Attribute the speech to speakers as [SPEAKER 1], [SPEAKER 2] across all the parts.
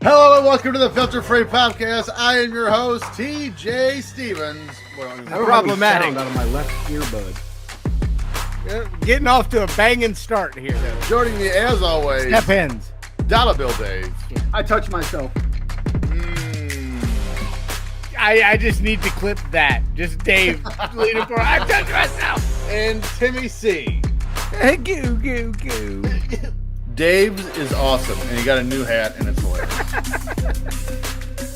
[SPEAKER 1] Hello and welcome to the Filter Free Podcast. I am your host, TJ Stevens.
[SPEAKER 2] Problematic.
[SPEAKER 3] Sound out of my left earbud.
[SPEAKER 2] Getting off to a banging start here.
[SPEAKER 1] Joining me as always,
[SPEAKER 2] Step ends.
[SPEAKER 1] Dollar Bill Dave.
[SPEAKER 3] I touch myself.
[SPEAKER 2] I just need to clip that. Just Dave leaning for I touched myself.
[SPEAKER 1] And Timmy C.
[SPEAKER 2] Goo, goo, goo.
[SPEAKER 1] Dave's is awesome, and he got a new hat, and it's hilarious.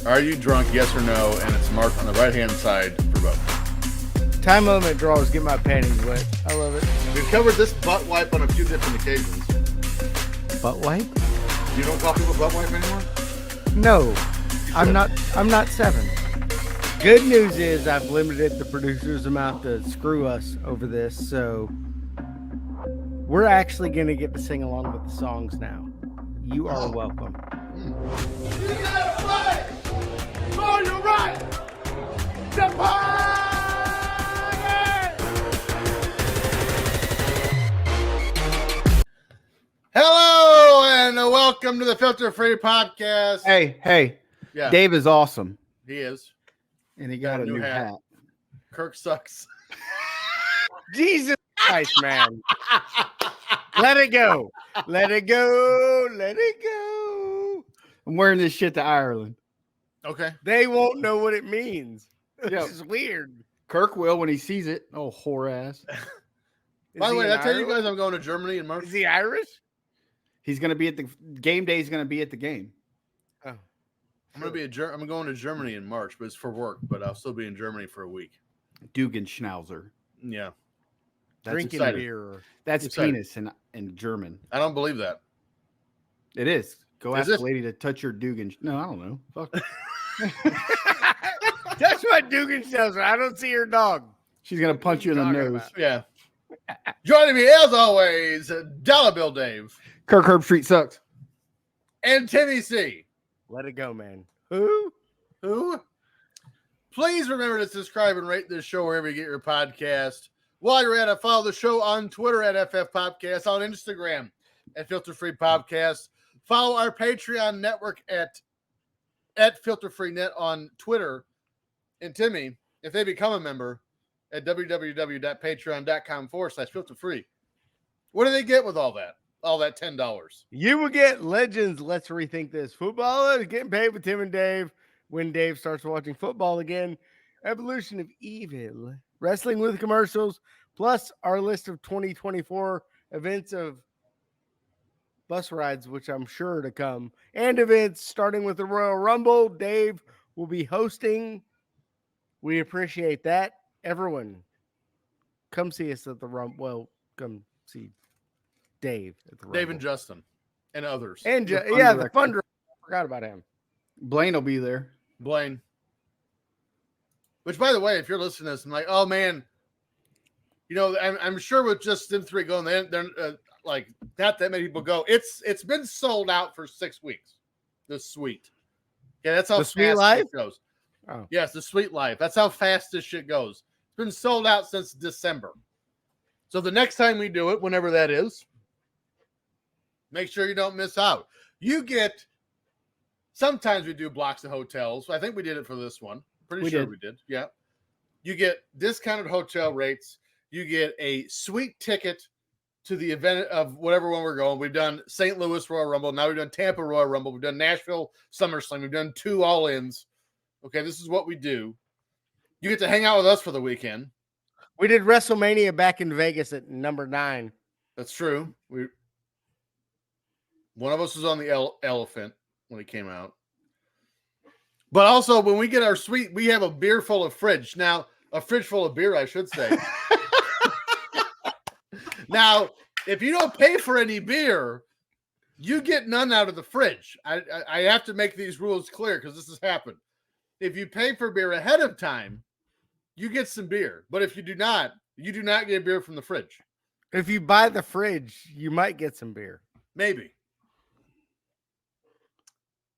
[SPEAKER 1] Are you drunk? Yes or no? And it's marked on the right-hand side for both.
[SPEAKER 2] Time limit draws get my panties wet. I love it.
[SPEAKER 1] We've covered this butt wipe on a few different occasions.
[SPEAKER 2] Butt wipe?
[SPEAKER 1] You don't call people butt wipe anymore?
[SPEAKER 2] No. I'm not 7. Good news is I've limited the producer's amount to screw us over this, so we're actually going to get to sing along with the songs now. You are welcome.
[SPEAKER 1] You gotta fight for your right to party! Hello and welcome to the Filter Free Podcast.
[SPEAKER 3] Hey.
[SPEAKER 1] Yeah,
[SPEAKER 3] Dave is awesome.
[SPEAKER 1] he is.
[SPEAKER 3] And he got a new hat.
[SPEAKER 1] Kirk sucks.
[SPEAKER 2] Jesus Christ, man. Let it go. Let it go. Let it go.
[SPEAKER 3] I'm wearing this shit to Ireland.
[SPEAKER 1] Okay.
[SPEAKER 2] They won't know what it means.
[SPEAKER 3] Yeah.
[SPEAKER 2] This is weird.
[SPEAKER 3] Kirk will when he sees it. Oh, whore ass.
[SPEAKER 1] By the way,
[SPEAKER 2] Is
[SPEAKER 1] did
[SPEAKER 2] he
[SPEAKER 1] I tell you
[SPEAKER 2] Irish?
[SPEAKER 1] guys I'm going to Germany in March?
[SPEAKER 2] Is he Irish?
[SPEAKER 3] He's going to be at the game day. He's going to be at the game.
[SPEAKER 2] Oh.
[SPEAKER 1] I'm going to Germany in March, but it's for work. But I'll still be in Germany for a week.
[SPEAKER 3] Dugenschnauzer.
[SPEAKER 1] Yeah,
[SPEAKER 3] That's
[SPEAKER 2] Drinking
[SPEAKER 3] exciting.
[SPEAKER 2] beer.
[SPEAKER 3] That's
[SPEAKER 1] Excited.
[SPEAKER 3] penis in German.
[SPEAKER 1] I don't believe that.
[SPEAKER 3] It is. Go
[SPEAKER 1] Is
[SPEAKER 3] ask
[SPEAKER 1] it?
[SPEAKER 3] the lady to touch your Dugan. No, I don't know. Fuck.
[SPEAKER 2] That's what Dugan says. I don't see her dog.
[SPEAKER 3] She's going to punch you in the
[SPEAKER 2] Talking
[SPEAKER 3] nose.
[SPEAKER 2] about?
[SPEAKER 1] Yeah. Joining me as always, Dollar Bill Dave
[SPEAKER 3] Kirk Herbstreit sucks.
[SPEAKER 1] and Timmy C.
[SPEAKER 2] Let it go, man.
[SPEAKER 1] Who? Please remember to subscribe and rate this show wherever you get your podcast. While you're at it, follow the show on Twitter at FF Popcast, on Instagram at Filter Free Podcast. Follow our Patreon network at Filter Free Net on Twitter. And Timmy, if they become a member at www.patreon.com/filterfree, what do they get with all that? All that $10.
[SPEAKER 2] You will get Legends. Let's rethink this. Football is getting paid with Tim and Dave when Dave starts watching football again. Evolution of Evil. Wrestling with commercials. Plus our list of 2024 events of bus rides, which I'm sure to come. And events starting with the Royal Rumble. Dave will be hosting. We appreciate that. Everyone, come see us at the Rumble. Well, come see Dave at the Rumble.
[SPEAKER 1] Dave and Justin and others.
[SPEAKER 2] And
[SPEAKER 3] The fun
[SPEAKER 2] the
[SPEAKER 3] director.
[SPEAKER 2] fun director. I forgot about him.
[SPEAKER 3] Blaine will be there.
[SPEAKER 1] Blaine. Which, by the way, if you're listening to this, I'm like, oh man, I'm sure with just them three going, they're like not that many people go. It's been sold out for 6 weeks. The suite. Yeah, that's how
[SPEAKER 2] The
[SPEAKER 1] fast
[SPEAKER 2] Suite Life?
[SPEAKER 1] it goes.
[SPEAKER 2] Oh.
[SPEAKER 1] Yes, the Suite Life. That's how fast this shit goes. It's been sold out since December. So the next time we do it, whenever that is, make sure you don't miss out. You get. Sometimes we do blocks of hotels. I think we did it for this one. Pretty sure we did. Yeah. You get discounted hotel rates. You get a sweet ticket to the event of whatever one we're going. We've done St. Louis Royal Rumble. Now we've done Tampa Royal Rumble. We've done Nashville SummerSlam. We've done 2 all-ins. Okay, this is what we do. You get to hang out with us for the weekend.
[SPEAKER 2] We did WrestleMania back in Vegas at number 9.
[SPEAKER 1] That's true. One of us was on the elephant when it came out. But also, when we get our suite, we have a beer full of fridge. Now, a fridge full of beer, I should say. Now, if you don't pay for any beer, you get none out of the fridge. I have to make these rules clear because this has happened. If you pay for beer ahead of time, you get some beer. But if you do not get beer from the fridge.
[SPEAKER 2] If you buy the fridge, you might get some beer.
[SPEAKER 1] Maybe.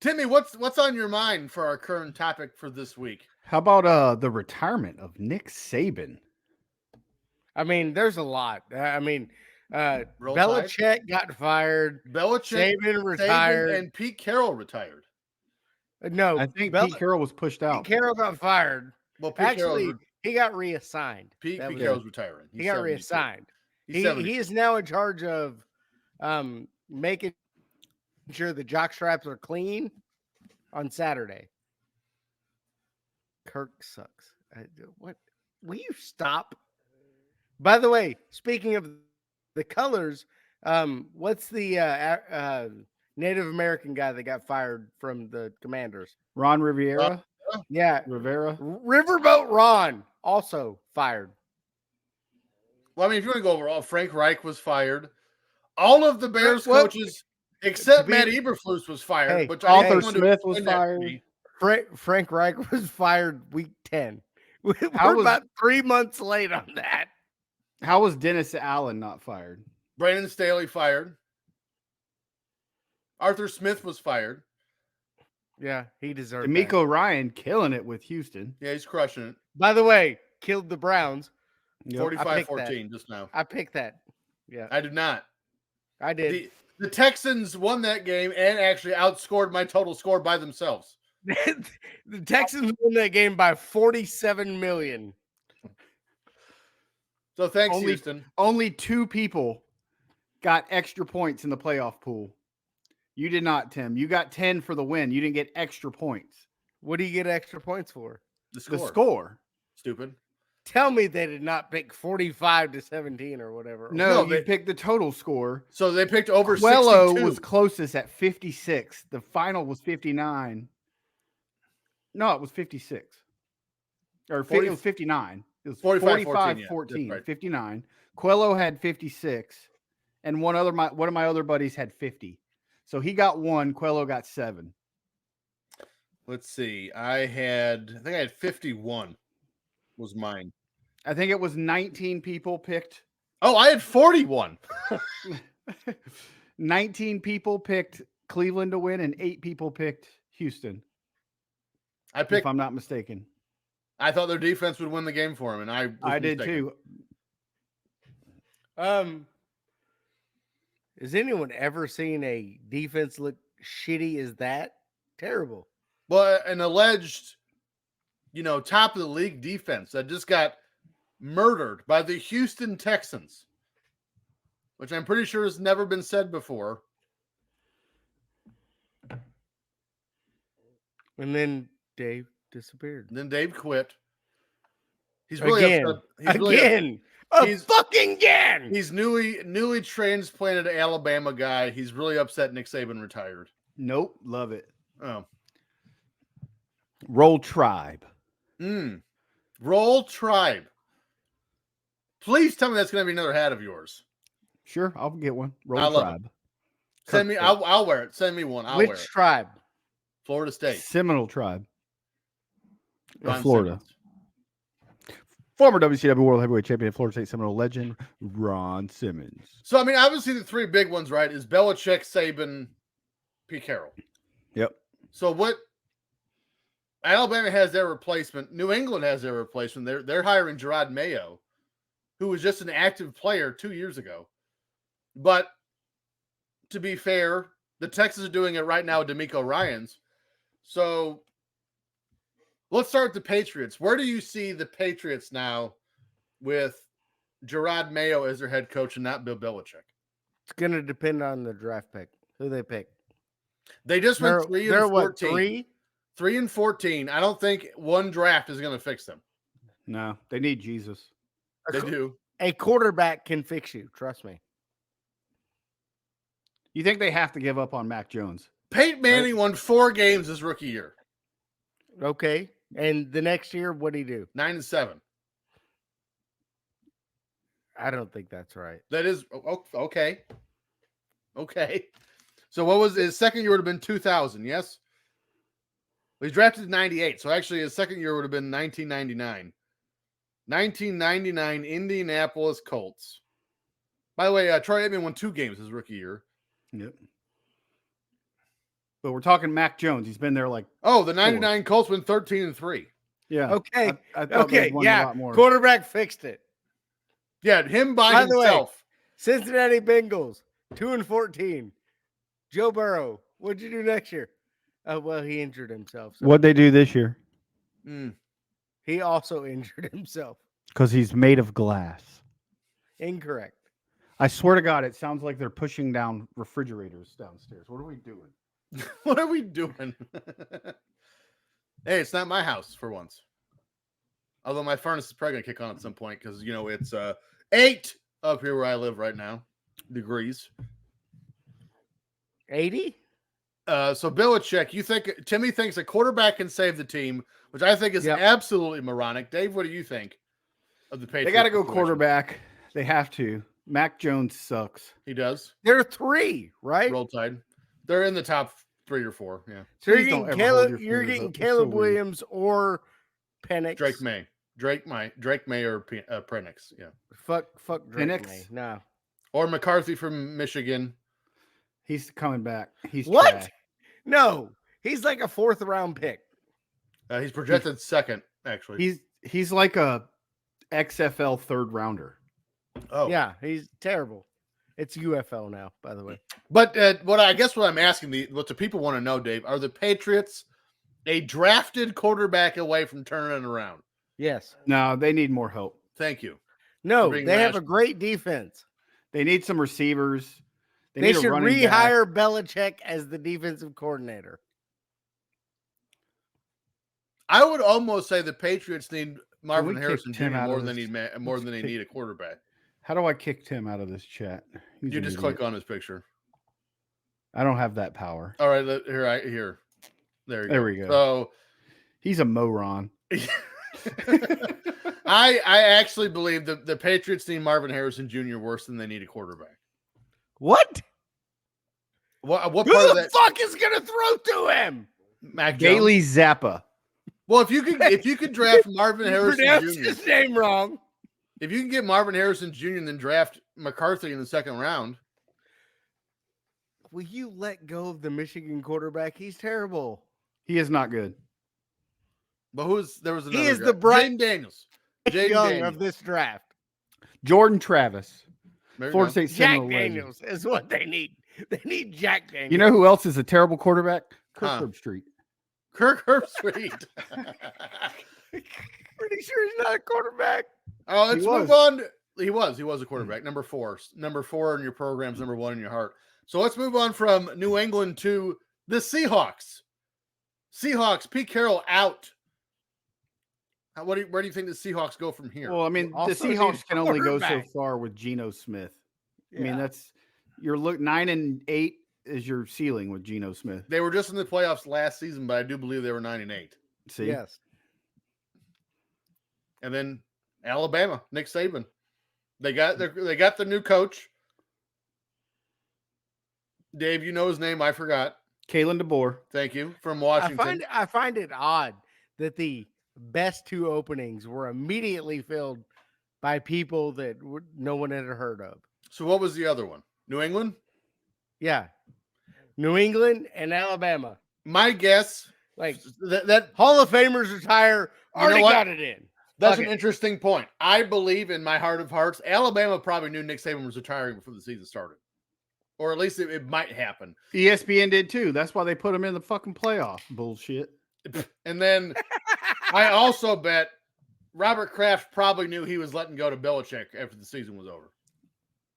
[SPEAKER 1] Timmy, what's on your mind for our current topic for this week?
[SPEAKER 3] How about the retirement of Nick Saban?
[SPEAKER 2] I mean, there's a lot. I mean,
[SPEAKER 1] Roll Tide?
[SPEAKER 2] Belichick got fired.
[SPEAKER 1] Belichick,
[SPEAKER 2] Saban retired.
[SPEAKER 1] Saban, and Pete Carroll retired.
[SPEAKER 2] No,
[SPEAKER 3] I think Pete Carroll was pushed out.
[SPEAKER 2] Pete Carroll got fired.
[SPEAKER 1] Well, Pete
[SPEAKER 2] Actually, he got reassigned.
[SPEAKER 1] Pete
[SPEAKER 2] That was
[SPEAKER 1] Carroll's retiring.
[SPEAKER 2] He got
[SPEAKER 1] 72.
[SPEAKER 2] reassigned.
[SPEAKER 1] He's 72.
[SPEAKER 2] He is now in charge of making sure the jock straps are clean on Saturday. Kirk sucks. What? Will you stop? By the way, speaking of the colors, what's the Native American guy that got fired from the Commanders?
[SPEAKER 3] Ron Rivera.
[SPEAKER 2] Yeah,
[SPEAKER 3] Rivera.
[SPEAKER 2] Riverboat Ron also fired.
[SPEAKER 1] Well, I mean, if you want to go overall, Frank Reich was fired. All of the Bears
[SPEAKER 2] Well,
[SPEAKER 1] coaches, except Matt Eberflus, was fired.
[SPEAKER 2] Hey,
[SPEAKER 1] which
[SPEAKER 3] Arthur Smith was fired.
[SPEAKER 2] Frank Reich was fired week 10. We're
[SPEAKER 3] was-
[SPEAKER 2] about 3 months late on that.
[SPEAKER 3] How was Dennis Allen not fired?
[SPEAKER 1] Brandon Staley fired. Arthur Smith was fired.
[SPEAKER 2] Yeah, he deserved
[SPEAKER 3] D'Amico Ryan killing it with Houston.
[SPEAKER 1] Yeah, he's crushing it.
[SPEAKER 2] By the way, killed the Browns.
[SPEAKER 3] Yep.
[SPEAKER 1] 45-14 just now.
[SPEAKER 2] I picked that. Yeah,
[SPEAKER 1] I did not.
[SPEAKER 2] I did.
[SPEAKER 1] The Texans won that game and actually outscored my total score by themselves.
[SPEAKER 2] The Texans won that game by 47 million.
[SPEAKER 1] So thanks, Houston.
[SPEAKER 3] Only 2 people got extra points in the playoff pool. You did not, Tim. You got 10 for the win. You didn't get extra points.
[SPEAKER 2] What do you get extra points for?
[SPEAKER 1] The score.
[SPEAKER 3] The score.
[SPEAKER 1] Stupid.
[SPEAKER 2] Tell me they did not pick 45-17 or whatever.
[SPEAKER 3] No, you picked the total score.
[SPEAKER 1] So they picked over
[SPEAKER 3] Quello
[SPEAKER 1] 62.
[SPEAKER 3] was closest at 56. The final was 59. No, it was 56. Or
[SPEAKER 1] 40,
[SPEAKER 3] it was 59. It was
[SPEAKER 1] 45-14.
[SPEAKER 3] 45-14,
[SPEAKER 1] Right.
[SPEAKER 3] 59. Quello had 56, and one of my other buddies had 50. So he got 1. Quello got 7.
[SPEAKER 1] Let's see. I think I had 51 was mine.
[SPEAKER 3] I think it was 19 people picked.
[SPEAKER 1] Oh, I had 41.
[SPEAKER 3] 19 people picked Cleveland to win, and 8 people picked Houston. If I'm not mistaken.
[SPEAKER 1] I thought their defense would win the game for him, and I
[SPEAKER 3] did too.
[SPEAKER 2] Has anyone ever seen a defense look shitty as that? Terrible.
[SPEAKER 1] Well, an alleged, top of the league defense that just got murdered by the Houston Texans, which I'm pretty sure has never been said before.
[SPEAKER 2] And then Dave disappeared.
[SPEAKER 1] And then Dave quit. He's really upset.
[SPEAKER 2] Again.
[SPEAKER 1] He's newly transplanted Alabama guy. He's really upset Nick Saban retired.
[SPEAKER 3] Nope. Love it.
[SPEAKER 1] Oh.
[SPEAKER 3] Roll Tribe.
[SPEAKER 1] Roll Tribe. Please tell me that's going to be another hat of yours.
[SPEAKER 3] Sure, I'll get one. Roll
[SPEAKER 1] I love
[SPEAKER 3] Tribe.
[SPEAKER 1] It. Send me. I'll wear it. Send me one. I'll wear it.
[SPEAKER 2] Which tribe?
[SPEAKER 1] Florida State.
[SPEAKER 3] Seminole Tribe.
[SPEAKER 1] Ron
[SPEAKER 3] Florida.
[SPEAKER 1] Simmons.
[SPEAKER 3] Former WCW World Heavyweight Champion, Florida State Seminole legend, Ron Simmons.
[SPEAKER 1] So, I mean, obviously the 3 big ones, right, is Belichick, Saban, Pete Carroll.
[SPEAKER 3] Yep.
[SPEAKER 1] So what Alabama has their replacement. New England has their replacement. They're hiring Gerard Mayo, who was just an active player 2 years ago. But to be fair, the Texans are doing it right now with D'Amico Ryans. So let's start with the Patriots. Where do you see the Patriots now with Gerard Mayo as their head coach and not Bill Belichick?
[SPEAKER 2] It's going to depend on the draft pick. Who they pick.
[SPEAKER 1] They just went 3 and 14.
[SPEAKER 2] What, 3?
[SPEAKER 1] 3 and 14. I don't think one draft is going to fix them.
[SPEAKER 3] No, they need Jesus.
[SPEAKER 1] They do.
[SPEAKER 2] A quarterback can fix you. Trust me.
[SPEAKER 3] You think they have to give up on Mac Jones?
[SPEAKER 1] Peyton Manning won 4 games his rookie year.
[SPEAKER 2] Okay. And the next year, what did he do?
[SPEAKER 1] 9 and 7.
[SPEAKER 2] I don't think that's right.
[SPEAKER 1] That is okay. Okay. So what was his second year would have been 2000, yes? Well, he drafted in 98. So actually his second year would have been 1999. 1999 Indianapolis Colts. By the way, Troy Aikman won 2 games his rookie year.
[SPEAKER 3] Yep. But we're talking Mac Jones. He's been there like
[SPEAKER 1] the 99 Colts went 13 and 3.
[SPEAKER 3] Yeah.
[SPEAKER 2] Okay.
[SPEAKER 3] I thought they'd won a lot more.
[SPEAKER 2] Quarterback fixed it.
[SPEAKER 1] Yeah, him by himself.
[SPEAKER 2] The way, Cincinnati Bengals 2 and 14. Joe Burrow. What'd you do next year? Well, he injured himself. So
[SPEAKER 3] What'd they do this year?
[SPEAKER 2] he also injured himself.
[SPEAKER 3] Because he's made of glass.
[SPEAKER 2] Incorrect.
[SPEAKER 3] I swear to God, it sounds like they're pushing down refrigerators downstairs. What are we doing?
[SPEAKER 1] What are we doing? Hey, it's not my house for once. Although my furnace is probably going to kick on at some point because, it's 8 up here where I live right now degrees.
[SPEAKER 2] 80?
[SPEAKER 1] So Belichick, Timmy thinks a quarterback can save the team, which I think is absolutely moronic. Dave, what do you think of the Patriots?
[SPEAKER 3] They got to go
[SPEAKER 1] situation?
[SPEAKER 3] quarterback. They have to. Mac Jones sucks.
[SPEAKER 1] He does.
[SPEAKER 2] There are 3, right?
[SPEAKER 1] Roll Tide. They're in the top 3 or 4. Yeah.
[SPEAKER 2] So you're getting Caleb Williams or Penix.
[SPEAKER 1] Drake May or Penix. Yeah.
[SPEAKER 2] Fuck Drake
[SPEAKER 3] Penix?
[SPEAKER 2] May. No.
[SPEAKER 1] Or McCarthy from Michigan.
[SPEAKER 3] He's coming back. He's
[SPEAKER 2] what?
[SPEAKER 3] trash.
[SPEAKER 2] No, he's like a 4th round pick.
[SPEAKER 1] He's projected second, actually.
[SPEAKER 3] He's like a XFL 3rd rounder.
[SPEAKER 1] Oh
[SPEAKER 2] yeah, he's terrible. It's UFL now, by the way.
[SPEAKER 1] But what I'm asking, what the people want to know, Dave, are the Patriots a drafted quarterback away from turning it around?
[SPEAKER 2] Yes.
[SPEAKER 3] No, they need more help.
[SPEAKER 1] Thank you.
[SPEAKER 2] No, they have a great defense.
[SPEAKER 3] They need some receivers.
[SPEAKER 2] They should rehire Belichick as the defensive coordinator.
[SPEAKER 1] I would almost say the Patriots need Marvin Harrison Jr. more than they need a quarterback.
[SPEAKER 3] How do I kick Tim out of this chat?
[SPEAKER 1] You just click on his picture.
[SPEAKER 3] I don't have that power.
[SPEAKER 1] All right, here. There
[SPEAKER 3] we go.
[SPEAKER 1] So
[SPEAKER 3] he's a moron.
[SPEAKER 1] I actually believe that the Patriots need Marvin Harrison Jr. worse than they need a quarterback.
[SPEAKER 2] What?
[SPEAKER 1] What
[SPEAKER 2] Who
[SPEAKER 1] part of
[SPEAKER 2] the
[SPEAKER 1] that?
[SPEAKER 2] fuck is gonna throw to him?
[SPEAKER 1] Mac
[SPEAKER 3] Bailey Zappa.
[SPEAKER 1] Well, if you could draft Marvin Harrison
[SPEAKER 2] Pronounced
[SPEAKER 1] Jr.
[SPEAKER 2] his name wrong.
[SPEAKER 1] If you can get Marvin Harrison Jr. and then draft McCarthy in the 2nd round.
[SPEAKER 2] Will you let go of the Michigan quarterback? He's terrible.
[SPEAKER 3] He is not good.
[SPEAKER 1] But there was another
[SPEAKER 2] He is
[SPEAKER 1] guy.
[SPEAKER 2] the bright
[SPEAKER 1] Jaden Daniels.
[SPEAKER 2] Young of this draft.
[SPEAKER 3] Jordan Travis.
[SPEAKER 1] There you
[SPEAKER 3] Florida
[SPEAKER 1] go.
[SPEAKER 3] State
[SPEAKER 2] Jack
[SPEAKER 3] Seminole legend.
[SPEAKER 2] Daniels is what they need. They need Jack Daniels.
[SPEAKER 3] You know who else is a terrible quarterback? Kirk Herbstreit.
[SPEAKER 1] Kirk Herbstreit.
[SPEAKER 2] Pretty sure he's not a quarterback.
[SPEAKER 1] Oh, let's move on. He was a quarterback. Number 4. Number 4 in your program's number 1 in your heart. So let's move on from New England to the Seahawks. Pete Carroll out. Where do you think the Seahawks go from here?
[SPEAKER 3] Well, I mean, the Seahawks can only go so far with Geno Smith. Yeah. I mean, you're 9-8 is your ceiling with Geno Smith.
[SPEAKER 1] They were just in the playoffs last season, but I do believe they were 9-8.
[SPEAKER 3] See?
[SPEAKER 2] Yes.
[SPEAKER 1] And then Alabama, Nick Saban. They got the new coach. Dave, you know his name. I forgot.
[SPEAKER 3] Kalen DeBoer.
[SPEAKER 1] Thank you. From Washington.
[SPEAKER 2] I find it odd that the best 2 openings were immediately filled by people that no one had heard of.
[SPEAKER 1] So what was the other one? New England?
[SPEAKER 2] Yeah. New England and Alabama.
[SPEAKER 1] My guess,
[SPEAKER 2] like
[SPEAKER 1] that
[SPEAKER 2] Hall of Famers retire, already got it in.
[SPEAKER 1] That's an interesting point. I believe in my heart of hearts, Alabama probably knew Nick Saban was retiring before the season started. Or at least it might happen.
[SPEAKER 3] ESPN did too. That's why they put him in the fucking playoff. Bullshit.
[SPEAKER 1] And then I also bet Robert Kraft probably knew he was letting go to Belichick after the season was over.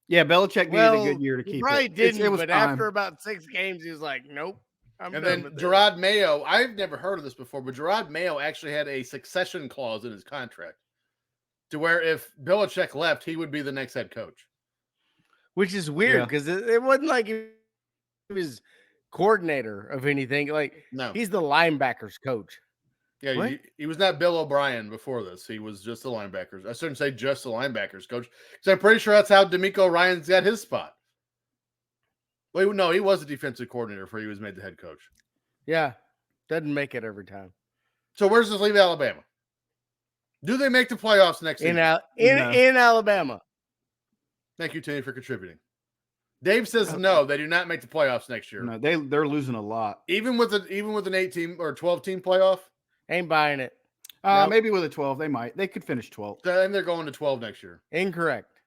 [SPEAKER 3] Yeah, Belichick needed a good year to keep it.
[SPEAKER 2] He probably didn't, but
[SPEAKER 3] time.
[SPEAKER 2] after about 6 games, he was like, nope.
[SPEAKER 1] And then Gerard Mayo, I've never heard of this before, but Gerard Mayo actually had a succession clause in his contract to where if Belichick left, he would be the next head coach.
[SPEAKER 2] Which is weird because it wasn't like he was coordinator of anything. Like,
[SPEAKER 1] no,
[SPEAKER 2] he's the linebackers coach.
[SPEAKER 1] Yeah, he was not Bill O'Brien before this. He was just the linebackers. I shouldn't say just the linebackers coach because I'm pretty sure that's how DeMeco Ryans got his spot. Well, no, he was a defensive coordinator before he was made the head coach.
[SPEAKER 2] Yeah, doesn't make it every time.
[SPEAKER 1] So where's this leave Alabama? Do they make the playoffs next season?
[SPEAKER 2] In Alabama.
[SPEAKER 1] Thank you, Timmy, for contributing. Dave says no, they do not make the playoffs next year.
[SPEAKER 3] No, they're losing a lot.
[SPEAKER 1] Even with an 8-team or 12-team playoff?
[SPEAKER 2] Ain't buying it.
[SPEAKER 3] Maybe with a 12, they might. They could finish 12.
[SPEAKER 1] Then they're going to 12 next year.
[SPEAKER 2] Incorrect.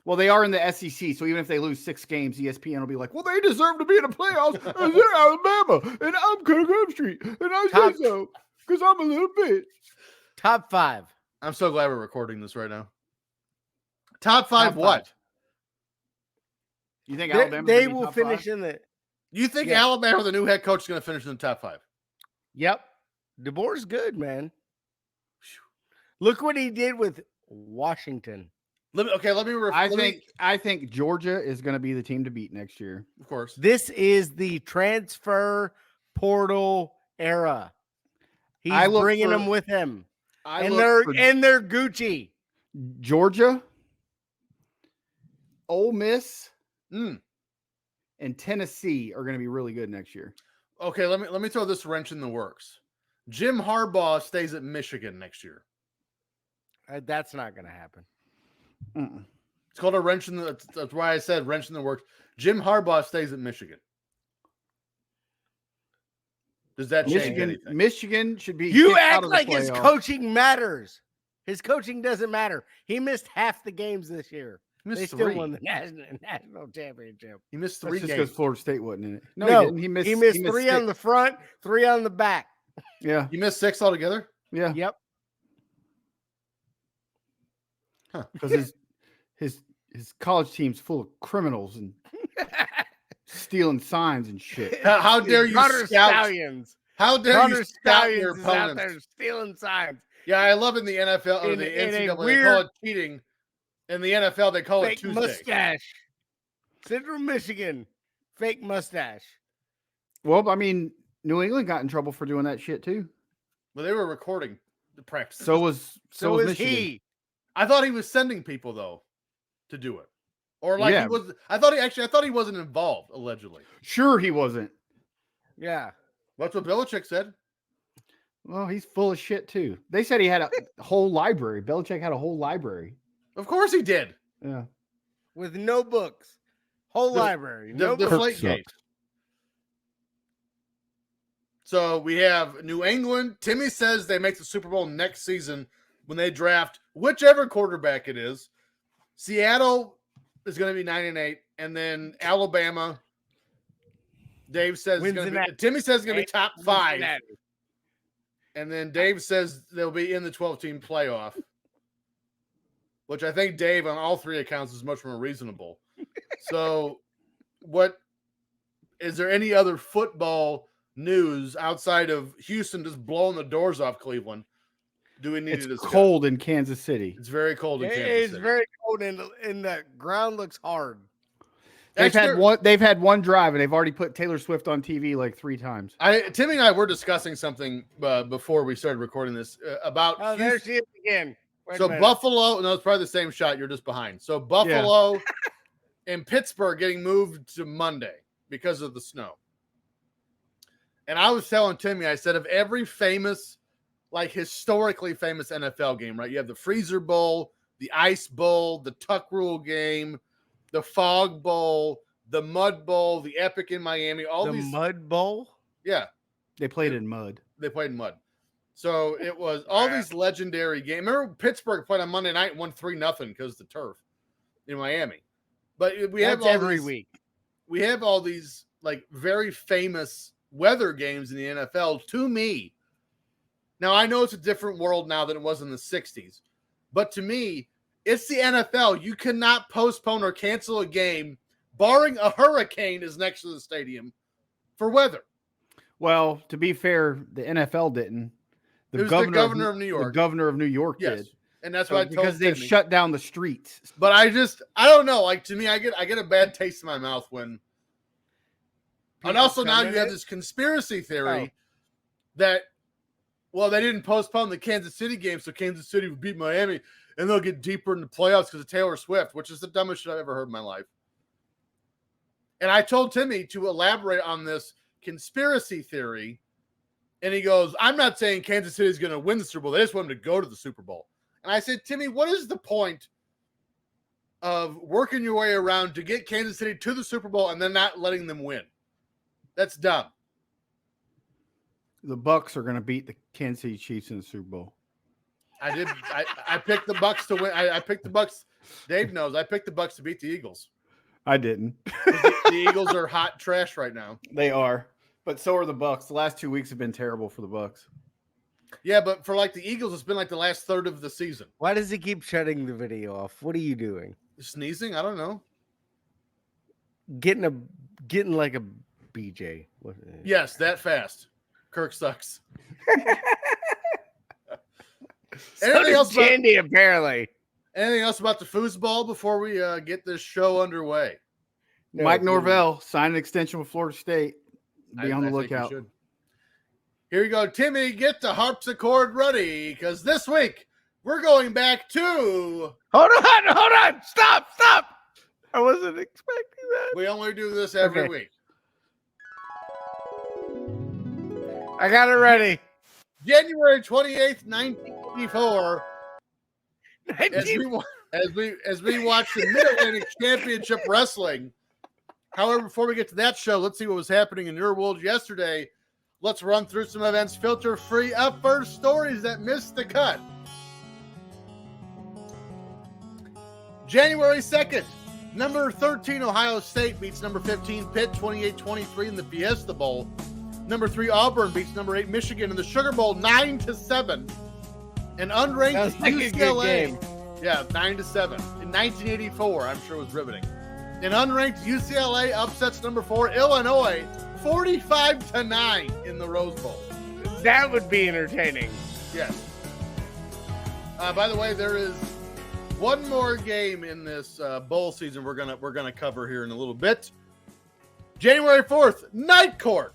[SPEAKER 3] Well, they are in the SEC, so even if they lose 6 games, ESPN will be like, well, they deserve to be in the playoffs. And they're Alabama, and I'm Kirk Herbstreit, and I
[SPEAKER 2] Top-
[SPEAKER 3] say so because I'm a little bitch.
[SPEAKER 2] Top 5.
[SPEAKER 1] I'm so glad we're recording this right now. Top 5
[SPEAKER 2] Top
[SPEAKER 1] what?
[SPEAKER 2] 5.
[SPEAKER 3] You think
[SPEAKER 2] They,
[SPEAKER 3] Alabama
[SPEAKER 2] they will finish
[SPEAKER 3] 5?
[SPEAKER 2] in the.
[SPEAKER 1] You think
[SPEAKER 2] Yeah.
[SPEAKER 1] Alabama, the new head coach, is going to finish in the top 5?
[SPEAKER 2] Yep. DeBoer's good, man. Look what he did with Washington.
[SPEAKER 1] Let me.
[SPEAKER 3] I think Georgia is going to be the team to beat next year.
[SPEAKER 1] Of course.
[SPEAKER 2] This is the transfer portal era. He's bringing them with him. And they're Gucci.
[SPEAKER 3] Georgia, Ole Miss,
[SPEAKER 1] Mm.
[SPEAKER 3] and Tennessee are going to be really good next year.
[SPEAKER 1] Okay, let me throw this wrench in the works. Jim Harbaugh stays at Michigan next year.
[SPEAKER 2] That's not going to happen.
[SPEAKER 3] Mm-mm.
[SPEAKER 1] It's called a wrench in the. That's why I said wrench in the works. Jim Harbaugh stays at Michigan. Does that change anything?
[SPEAKER 3] Michigan should be.
[SPEAKER 2] You
[SPEAKER 3] kicked out
[SPEAKER 2] act
[SPEAKER 3] of the
[SPEAKER 2] like his
[SPEAKER 3] playoff.
[SPEAKER 2] coaching matters. His coaching doesn't matter. He missed half the games this year.
[SPEAKER 1] He missed
[SPEAKER 2] They
[SPEAKER 1] 3.
[SPEAKER 2] still won the national championship.
[SPEAKER 1] He missed
[SPEAKER 3] That's
[SPEAKER 1] 3
[SPEAKER 3] just
[SPEAKER 1] games.
[SPEAKER 3] because Florida State wasn't in it.
[SPEAKER 2] No,
[SPEAKER 3] he didn't.
[SPEAKER 2] he missed 3
[SPEAKER 3] 6.
[SPEAKER 2] on the front, 3 on the back.
[SPEAKER 3] Yeah,
[SPEAKER 1] You missed 6 altogether?
[SPEAKER 3] yeah.
[SPEAKER 2] Yep.
[SPEAKER 3] Because his college team's full of criminals and stealing signs and shit.
[SPEAKER 1] How dare you
[SPEAKER 2] Hunter
[SPEAKER 1] scout?
[SPEAKER 2] Stallions.
[SPEAKER 1] How dare
[SPEAKER 2] Hunter
[SPEAKER 1] you scout your
[SPEAKER 2] Stallions is out
[SPEAKER 1] opponents?
[SPEAKER 2] there stealing signs.
[SPEAKER 1] Yeah, I love in the NFL or
[SPEAKER 2] In
[SPEAKER 1] the
[SPEAKER 2] a
[SPEAKER 1] NCAA they
[SPEAKER 2] weird-
[SPEAKER 1] call it cheating. In the NFL they call it
[SPEAKER 2] Fake
[SPEAKER 1] Tuesday.
[SPEAKER 2] mustache. Central Michigan. Fake mustache.
[SPEAKER 3] Well, I mean, New England got in trouble for doing that shit too.
[SPEAKER 1] Well, they were recording the practice.
[SPEAKER 3] So was
[SPEAKER 2] So is
[SPEAKER 3] Michigan.
[SPEAKER 2] he.
[SPEAKER 1] I thought he was sending people though to do it, or like
[SPEAKER 3] Yeah.
[SPEAKER 1] he was. I thought he wasn't involved allegedly.
[SPEAKER 3] Sure, he wasn't.
[SPEAKER 2] Yeah.
[SPEAKER 1] That's what Belichick said.
[SPEAKER 3] Well, he's full of shit too. They said he had a whole library. Belichick had a whole library.
[SPEAKER 1] Of course he did.
[SPEAKER 3] Yeah.
[SPEAKER 2] With no books. Whole
[SPEAKER 1] The-
[SPEAKER 2] library.
[SPEAKER 1] The
[SPEAKER 2] No books.
[SPEAKER 1] Deflate Gate. So we have New England. Timmy says they make the Super Bowl next season when they draft whichever quarterback it is. Seattle is going to be 9-8, and then Alabama. Dave says it's going to be. Timmy says it's going to be top 5,
[SPEAKER 2] Cincinnati.
[SPEAKER 1] and then Dave says they'll be in the 12-team playoff, which I think Dave on all 3 accounts is much more reasonable. So, what is there any other football news outside of Houston just blowing the doors off Cleveland? Do we need
[SPEAKER 3] It's
[SPEAKER 1] to discuss?
[SPEAKER 3] cold in Kansas City.
[SPEAKER 1] It's very cold in Kansas
[SPEAKER 2] It's
[SPEAKER 1] City.
[SPEAKER 2] very cold and the ground looks hard.
[SPEAKER 3] They've
[SPEAKER 1] Extra-
[SPEAKER 3] had one drive and they've already put Taylor Swift on TV like 3 times.
[SPEAKER 1] Timmy and I were discussing something before we started recording this about
[SPEAKER 2] Oh, there
[SPEAKER 1] Houston.
[SPEAKER 2] she is again. Wait a
[SPEAKER 1] So
[SPEAKER 2] minute.
[SPEAKER 1] Buffalo, no, it's probably the same shot. You're just behind. So Buffalo and Pittsburgh getting moved to Monday because of the snow. And I was telling Timmy, I said, of every famous, like historically famous NFL game, right? You have the Freezer Bowl, the Ice Bowl, the Tuck Rule game, the Fog Bowl, the Mud Bowl, the Epic in Miami. All
[SPEAKER 2] the
[SPEAKER 1] these,
[SPEAKER 2] Mud Bowl.
[SPEAKER 1] yeah,
[SPEAKER 3] They played in mud.
[SPEAKER 1] they played in mud. So it was all these legendary games. Remember Pittsburgh played on Monday night and won 3-0 because of the turf in Miami. But we have
[SPEAKER 2] That's
[SPEAKER 1] all
[SPEAKER 2] every
[SPEAKER 1] these,
[SPEAKER 2] week.
[SPEAKER 1] we have all these like very famous weather games in the NFL to me. Now I know it's a different world now than it was in the 60s, but to me, it's the NFL. You cannot postpone or cancel a game, barring a hurricane is next to the stadium for weather.
[SPEAKER 3] Well, to be fair, the NFL didn't.
[SPEAKER 1] It was the governor of New York.
[SPEAKER 3] The governor of New York
[SPEAKER 1] Yes.
[SPEAKER 3] did.
[SPEAKER 1] And that's
[SPEAKER 3] So,
[SPEAKER 1] what I told
[SPEAKER 3] because they've
[SPEAKER 1] Timmy.
[SPEAKER 3] shut down the streets.
[SPEAKER 1] But I don't know. Like to me, I get a bad taste in my mouth when. And
[SPEAKER 2] People
[SPEAKER 1] also now
[SPEAKER 2] come in
[SPEAKER 1] you have
[SPEAKER 2] it?
[SPEAKER 1] this conspiracy theory
[SPEAKER 2] Oh.
[SPEAKER 1] that, well, they didn't postpone the Kansas City game, so Kansas City would beat Miami, and they'll get deeper in the playoffs because of Taylor Swift, which is the dumbest shit I've ever heard in my life. And I told Timmy to elaborate on this conspiracy theory, and he goes, "I'm not saying Kansas City is going to win the Super Bowl. They just want them to go to the Super Bowl." And I said, Timmy, what is the point of working your way around to get Kansas City to the Super Bowl and then not letting them win? That's dumb.
[SPEAKER 3] The Bucks are going to beat the Kansas City Chiefs in the Super Bowl.
[SPEAKER 1] I did. I picked the Bucks to win. I picked the Bucks Dave knows. I picked the Bucks to beat the Eagles.
[SPEAKER 3] I didn't.
[SPEAKER 1] The Eagles are hot trash right now.
[SPEAKER 3] They are, but so are the Bucks. The last 2 weeks have been terrible for the Bucks.
[SPEAKER 1] Yeah, but for like the Eagles, it's been like the last third of the season.
[SPEAKER 2] Why does he keep shutting the video off? What are you doing?
[SPEAKER 1] Sneezing? I don't know.
[SPEAKER 2] Getting like a BJ.
[SPEAKER 1] Yes, that fast. Kirk sucks.
[SPEAKER 2] Anything else? Jandy, apparently.
[SPEAKER 1] Anything else about the foosball before we get this show underway?
[SPEAKER 2] No,
[SPEAKER 3] Mike Norvell signed an extension with Florida State. Be on the
[SPEAKER 1] I think
[SPEAKER 3] lookout.
[SPEAKER 1] we should. Here you go, Timmy. Get the harpsichord ready, because this week we're going back to.
[SPEAKER 2] Hold on! Stop! I wasn't expecting that.
[SPEAKER 1] We only do this every week.
[SPEAKER 2] I got it ready.
[SPEAKER 1] January 28th, 1984. As we watch the Mid-Atlantic Championship Wrestling. However, before we get to that show, let's see what was happening in your world yesterday. Let's run through some events filter-free. Up first, stories that missed the cut. January 2nd, number 13 Ohio State beats number 15 Pitt 28-23 in the Fiesta Bowl. Number 3 Auburn beats number 8 Michigan in the Sugar Bowl 9-7. And unranked UCLA. Yeah, 9-7. In 1984, I'm sure it was riveting. And unranked UCLA upsets number 4 Illinois 45-9 in the Rose Bowl.
[SPEAKER 2] That would be entertaining.
[SPEAKER 1] Yes. By the way, there is one more game in this bowl season we're gonna cover here in a little bit. January 4th, Night Court,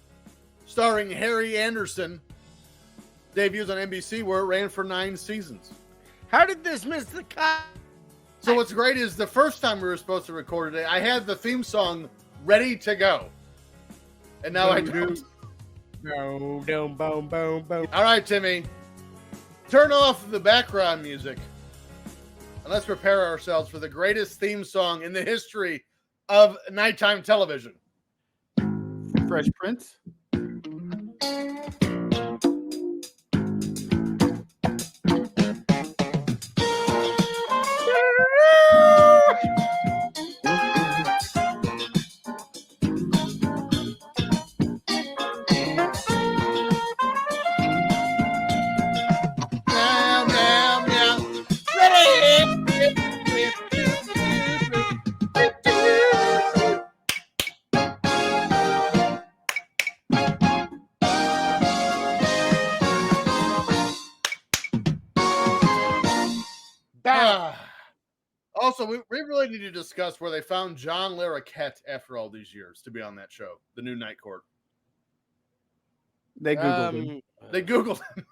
[SPEAKER 1] starring Harry Anderson, debuts on NBC, where it ran for 9 seasons.
[SPEAKER 2] How did this miss the cut?
[SPEAKER 1] So what's great is the first time we were supposed to record today, I had the theme song ready to go. And now I don't.
[SPEAKER 2] Boom.
[SPEAKER 1] All right, Timmy. Turn off the background music. And let's prepare ourselves for the greatest theme song in the history of nighttime television.
[SPEAKER 3] Fresh Prince.
[SPEAKER 1] Also, we really need to discuss where they found John Larroquette after all these years to be on that show, the new Night Court.
[SPEAKER 3] They Googled him.
[SPEAKER 1] They Googled him.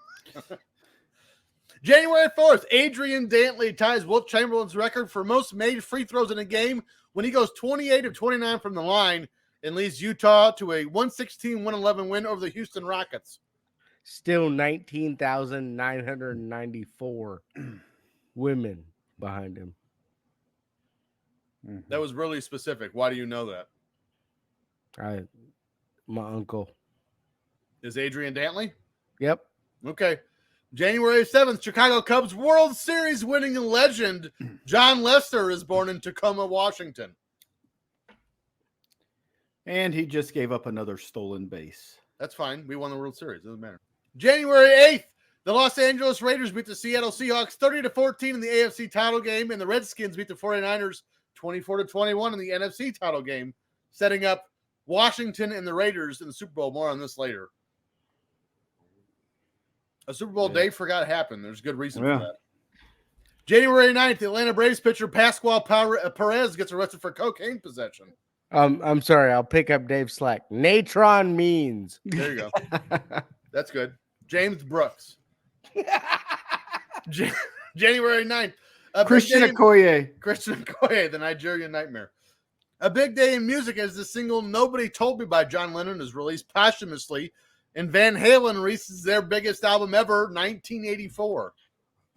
[SPEAKER 1] January 4th, Adrian Dantley ties Wilt Chamberlain's record for most made free throws in a game when he goes 28 of 29 from the line and leads Utah to a 116-111 win over the Houston Rockets.
[SPEAKER 2] Still 19,994 women behind him.
[SPEAKER 1] That was really specific. Why do you know that?
[SPEAKER 2] My uncle.
[SPEAKER 1] Is Adrian Dantley?
[SPEAKER 2] Yep.
[SPEAKER 1] Okay. January 7th, Chicago Cubs World Series winning legend John Lester is born in Tacoma, Washington.
[SPEAKER 3] And he just gave up another stolen base.
[SPEAKER 1] That's fine. We won the World Series. Doesn't matter. January 8th, the Los Angeles Raiders beat the Seattle Seahawks 30-14 in the AFC title game, and the Redskins beat the 49ers 24-21 in the NFC title game, setting up Washington and the Raiders in the Super Bowl. More on this later. A Super Bowl Dave forgot happened. There's good reason for that. January 9th, the Atlanta Braves pitcher Pascual Perez gets arrested for cocaine possession.
[SPEAKER 2] I'm sorry. I'll pick up Dave's slack. Natron means.
[SPEAKER 1] There you go. That's good. James Brooks. January 9th.
[SPEAKER 3] Christian
[SPEAKER 1] Okoye, the Nigerian Nightmare. A big day in music as the single Nobody Told Me by John Lennon is released posthumously, and Van Halen releases their biggest album ever, 1984.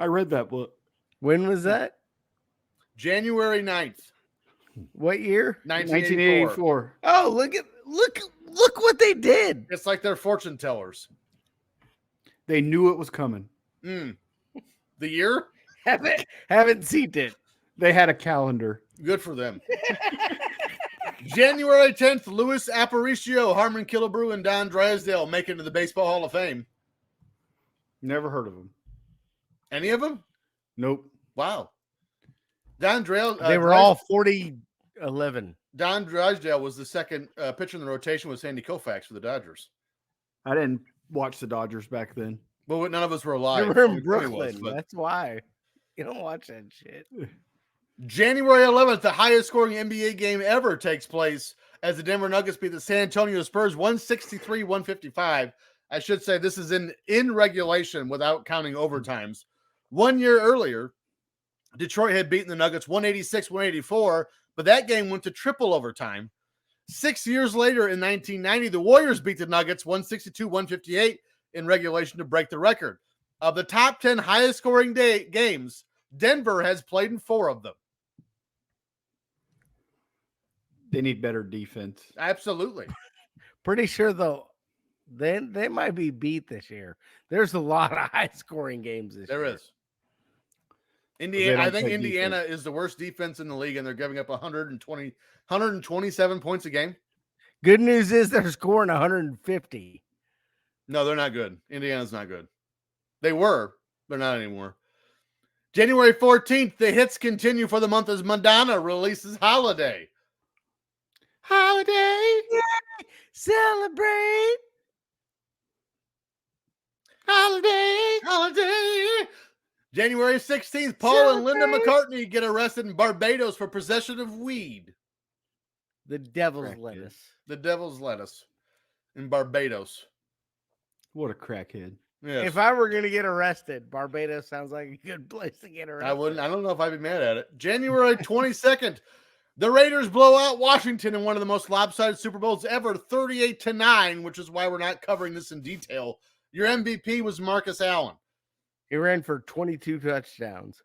[SPEAKER 3] I read that book.
[SPEAKER 2] When was that?
[SPEAKER 1] January 9th.
[SPEAKER 2] What year?
[SPEAKER 3] 1984.
[SPEAKER 2] Oh, look what they did.
[SPEAKER 1] It's like they're fortune tellers.
[SPEAKER 3] They knew it was coming.
[SPEAKER 1] The year?
[SPEAKER 2] Haven't seen it.
[SPEAKER 3] They had a calendar.
[SPEAKER 1] Good for them. January 10th, Luis Aparicio, Harmon Killebrew, and Don Drysdale make it to the Baseball Hall of Fame.
[SPEAKER 3] Never heard of them.
[SPEAKER 1] Any of them?
[SPEAKER 3] Nope.
[SPEAKER 1] Wow. Don Drysdale.
[SPEAKER 2] They were all 40-11.
[SPEAKER 1] Don Drysdale was the second pitcher in the rotation with Sandy Koufax for the Dodgers.
[SPEAKER 3] I didn't watch the Dodgers back then.
[SPEAKER 1] But none of us were alive.
[SPEAKER 2] You were in
[SPEAKER 1] Only Tony was,
[SPEAKER 2] Brooklyn.
[SPEAKER 1] but-
[SPEAKER 2] That's why. You don't watch that shit.
[SPEAKER 1] January 11th, the highest scoring NBA game ever takes place as the Denver Nuggets beat the San Antonio Spurs 163-155. I should say this is in regulation without counting overtimes. 1 year earlier, Detroit had beaten the Nuggets 186-184, but that game went to triple overtime. 6 years later in 1990, the Warriors beat the Nuggets 162-158 in regulation to break the record. Of the top 10 highest scoring games, Denver has played in 4 of them.
[SPEAKER 3] They need better defense.
[SPEAKER 1] Absolutely.
[SPEAKER 2] Pretty sure though, they might be beat this year. There's a lot of high scoring games this year.
[SPEAKER 1] There is.
[SPEAKER 3] They
[SPEAKER 1] Indiana.
[SPEAKER 3] don't
[SPEAKER 1] I think
[SPEAKER 3] play
[SPEAKER 1] Indiana
[SPEAKER 3] defense.
[SPEAKER 1] is the worst defense in the league, and they're giving up 127 points a game.
[SPEAKER 2] Good news is they're scoring 150.
[SPEAKER 1] No, they're not good. Indiana's not good. They were. They're not anymore. January 14th, the hits continue for the month as Madonna releases Holiday.
[SPEAKER 3] Holiday.
[SPEAKER 2] Celebrate.
[SPEAKER 1] Holiday. January 16th, Paul and Linda McCartney get arrested in Barbados for possession of weed.
[SPEAKER 2] The devil's
[SPEAKER 3] Crackhead.
[SPEAKER 2] lettuce.
[SPEAKER 1] The devil's lettuce in Barbados.
[SPEAKER 3] What a crackhead.
[SPEAKER 1] Yes.
[SPEAKER 2] If I were going to get arrested, Barbados sounds like a good place to get arrested.
[SPEAKER 1] I wouldn't. I don't know if I'd be mad at it. January 22nd, the Raiders blow out Washington in one of the most lopsided Super Bowls ever, 38-9, which is why we're not covering this in detail. Your MVP was Marcus Allen.
[SPEAKER 2] He ran for 22 touchdowns.